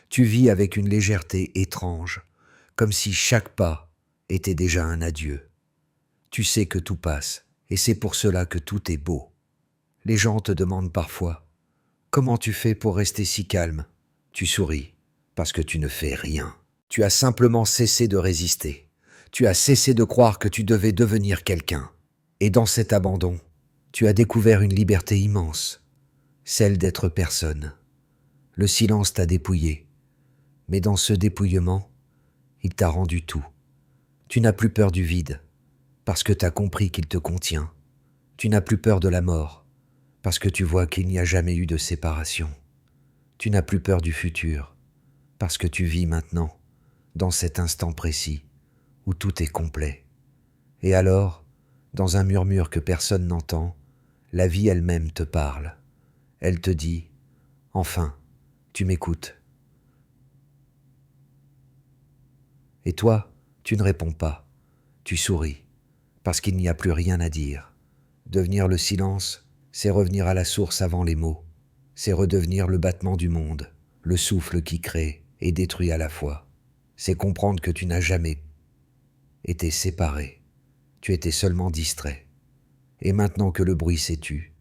Tu vis avec une légèreté étrange, comme si chaque pas était déjà un adieu. Tu sais que tout passe, et c'est pour cela que tout est beau. Les gens te demandent parfois « Comment tu fais pour rester si calme ?» Tu souris, parce que tu ne fais rien. Tu as simplement cessé de résister. Tu as cessé de croire que tu devais devenir quelqu'un. Et dans cet abandon, tu as découvert une liberté immense, celle d'être personne. Le silence t'a dépouillé, mais dans ce dépouillement, il t'a rendu tout. Tu n'as plus peur du vide, parce que tu as compris qu'il te contient. Tu n'as plus peur de la mort, parce que tu vois qu'il n'y a jamais eu de séparation. Tu n'as plus peur du futur, parce que tu vis maintenant, dans cet instant précis, où tout est complet. Et alors, dans un murmure que personne n'entend, la vie elle-même te parle. Elle te dit « Enfin, tu m'écoutes ». Et toi, tu ne réponds pas. Tu souris, parce qu'il n'y a plus rien à dire. Devenir le silence, c'est revenir à la source avant les mots. C'est redevenir le battement du monde, le souffle qui crée et détruit à la fois. C'est comprendre que tu n'as jamais été séparé. Tu étais seulement distrait. Et maintenant que le bruit s'est tu,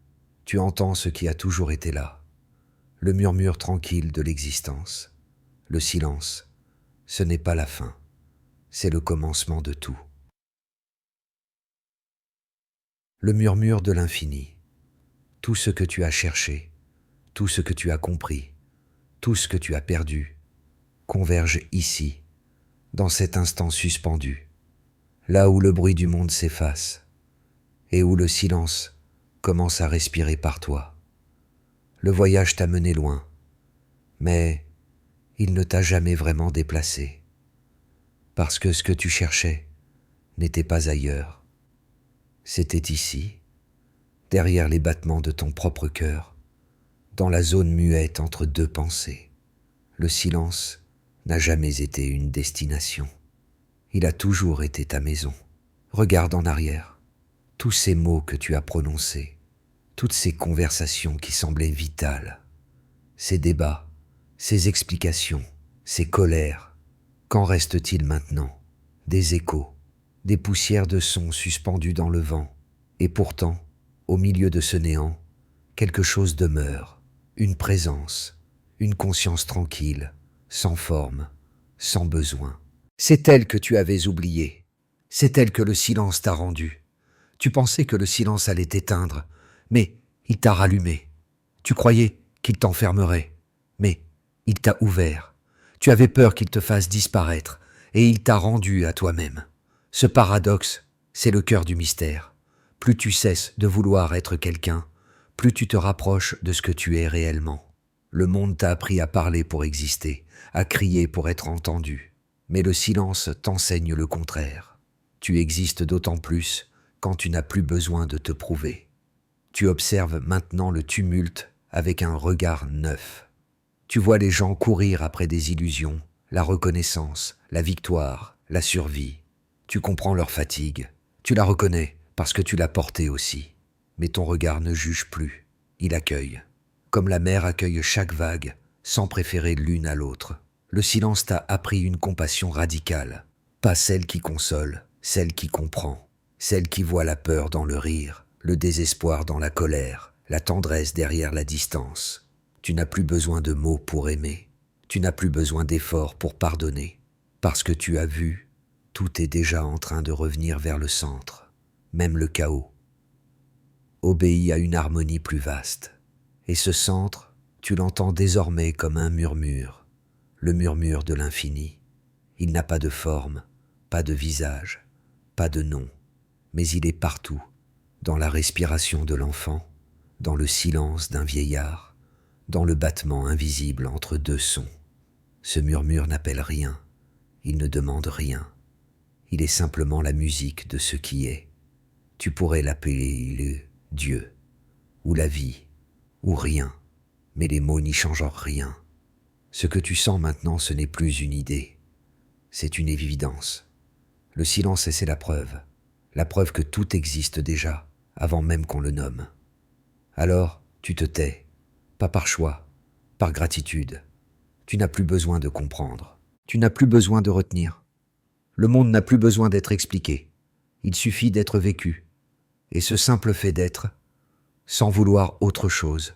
tu entends ce qui a toujours été là. Le murmure tranquille de l'existence. Le silence, ce n'est pas la fin. C'est le commencement de tout. Le murmure de l'infini. Tout ce que tu as cherché, tout ce que tu as compris, tout ce que tu as perdu, converge ici, dans cet instant suspendu, là où le bruit du monde s'efface et où le silence commence à respirer par toi. Le voyage t'a mené loin, mais il ne t'a jamais vraiment déplacé, parce que ce que tu cherchais n'était pas ailleurs. C'était ici, derrière les battements de ton propre cœur, dans la zone muette entre deux pensées. Le silence n'a jamais été une destination. Il a toujours été ta maison. Regarde en arrière. Tous ces mots que tu as prononcés, toutes ces conversations qui semblaient vitales, ces débats, ces explications, ces colères, qu'en reste-t-il maintenant? Des échos, des poussières de sons suspendues dans le vent, et pourtant, au milieu de ce néant, quelque chose demeure, une présence, une conscience tranquille, sans forme, sans besoin. C'est elle que tu avais oubliée, c'est elle que le silence t'a rendue. Tu pensais que le silence allait t'éteindre, mais il t'a rallumé. Tu croyais qu'il t'enfermerait, mais il t'a ouvert. Tu avais peur qu'il te fasse disparaître, et il t'a rendu à toi-même. Ce paradoxe, c'est le cœur du mystère. Plus tu cesses de vouloir être quelqu'un, plus tu te rapproches de ce que tu es réellement. Le monde t'a appris à parler pour exister, à crier pour être entendu. Mais le silence t'enseigne le contraire. Tu existes d'autant plus quand tu n'as plus besoin de te prouver. Tu observes maintenant le tumulte avec un regard neuf. Tu vois les gens courir après des illusions, la reconnaissance, la victoire, la survie. Tu comprends leur fatigue. Tu la reconnais parce que tu l'as portée aussi. Mais ton regard ne juge plus, il accueille. Comme la mer accueille chaque vague, sans préférer l'une à l'autre. Le silence t'a appris une compassion radicale. Pas celle qui console, celle qui comprend. Celle qui voit la peur dans le rire, le désespoir dans la colère, la tendresse derrière la distance. Tu n'as plus besoin de mots pour aimer. Tu n'as plus besoin d'efforts pour pardonner. Parce que tu as vu, tout est déjà en train de revenir vers le centre. Même le chaos obéit à une harmonie plus vaste. Et ce centre, tu l'entends désormais comme un murmure, le murmure de l'infini. Il n'a pas de forme, pas de visage, pas de nom, mais il est partout, dans la respiration de l'enfant, dans le silence d'un vieillard, dans le battement invisible entre deux sons. Ce murmure n'appelle rien, il ne demande rien. Il est simplement la musique de ce qui est. Tu pourrais l'appeler le Dieu, ou la vie, ou rien, mais les mots n'y changent rien. Ce que tu sens maintenant, ce n'est plus une idée, c'est une évidence. Le silence, c'est la preuve que tout existe déjà, avant même qu'on le nomme. Alors, tu te tais, pas par choix, par gratitude. Tu n'as plus besoin de comprendre, tu n'as plus besoin de retenir. Le monde n'a plus besoin d'être expliqué. Il suffit d'être vécu. Et ce simple fait d'être, sans vouloir autre chose,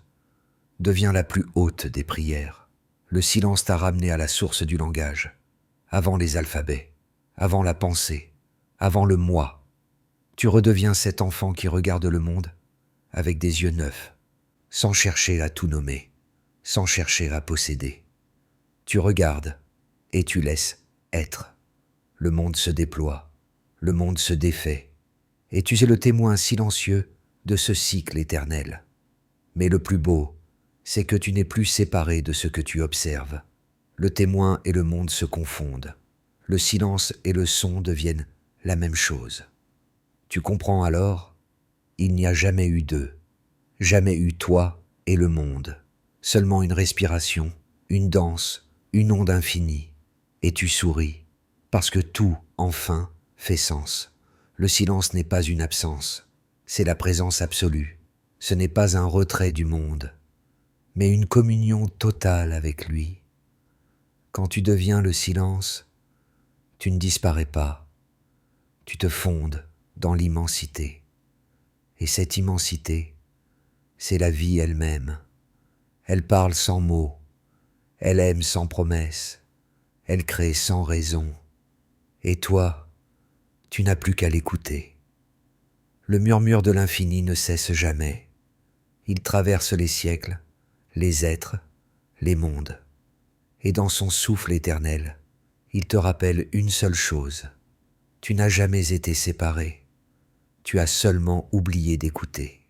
devient la plus haute des prières. Le silence t'a ramené à la source du langage, avant les alphabets, avant la pensée, avant le moi. Tu redeviens cet enfant qui regarde le monde avec des yeux neufs, sans chercher à tout nommer, sans chercher à posséder. Tu regardes et tu laisses être. Le monde se déploie, le monde se défait, et tu es le témoin silencieux de ce cycle éternel. Mais le plus beau, c'est que tu n'es plus séparé de ce que tu observes. Le témoin et le monde se confondent. Le silence et le son deviennent la même chose. Tu comprends alors, il n'y a jamais eu d'eux, jamais eu toi et le monde, seulement une respiration, une danse, une onde infinie, et tu souris, parce que tout, enfin, fait sens. Le silence n'est pas une absence, c'est la présence absolue. Ce n'est pas un retrait du monde, mais une communion totale avec lui. Quand tu deviens le silence, tu ne disparais pas, tu te fondes dans l'immensité. Et cette immensité, c'est la vie elle-même. Elle parle sans mots, elle aime sans promesse, elle crée sans raison. Et toi, tu n'as plus qu'à l'écouter. Le murmure de l'infini ne cesse jamais. Il traverse les siècles, les êtres, les mondes. Et dans son souffle éternel, il te rappelle une seule chose. Tu n'as jamais été séparé. Tu as seulement oublié d'écouter.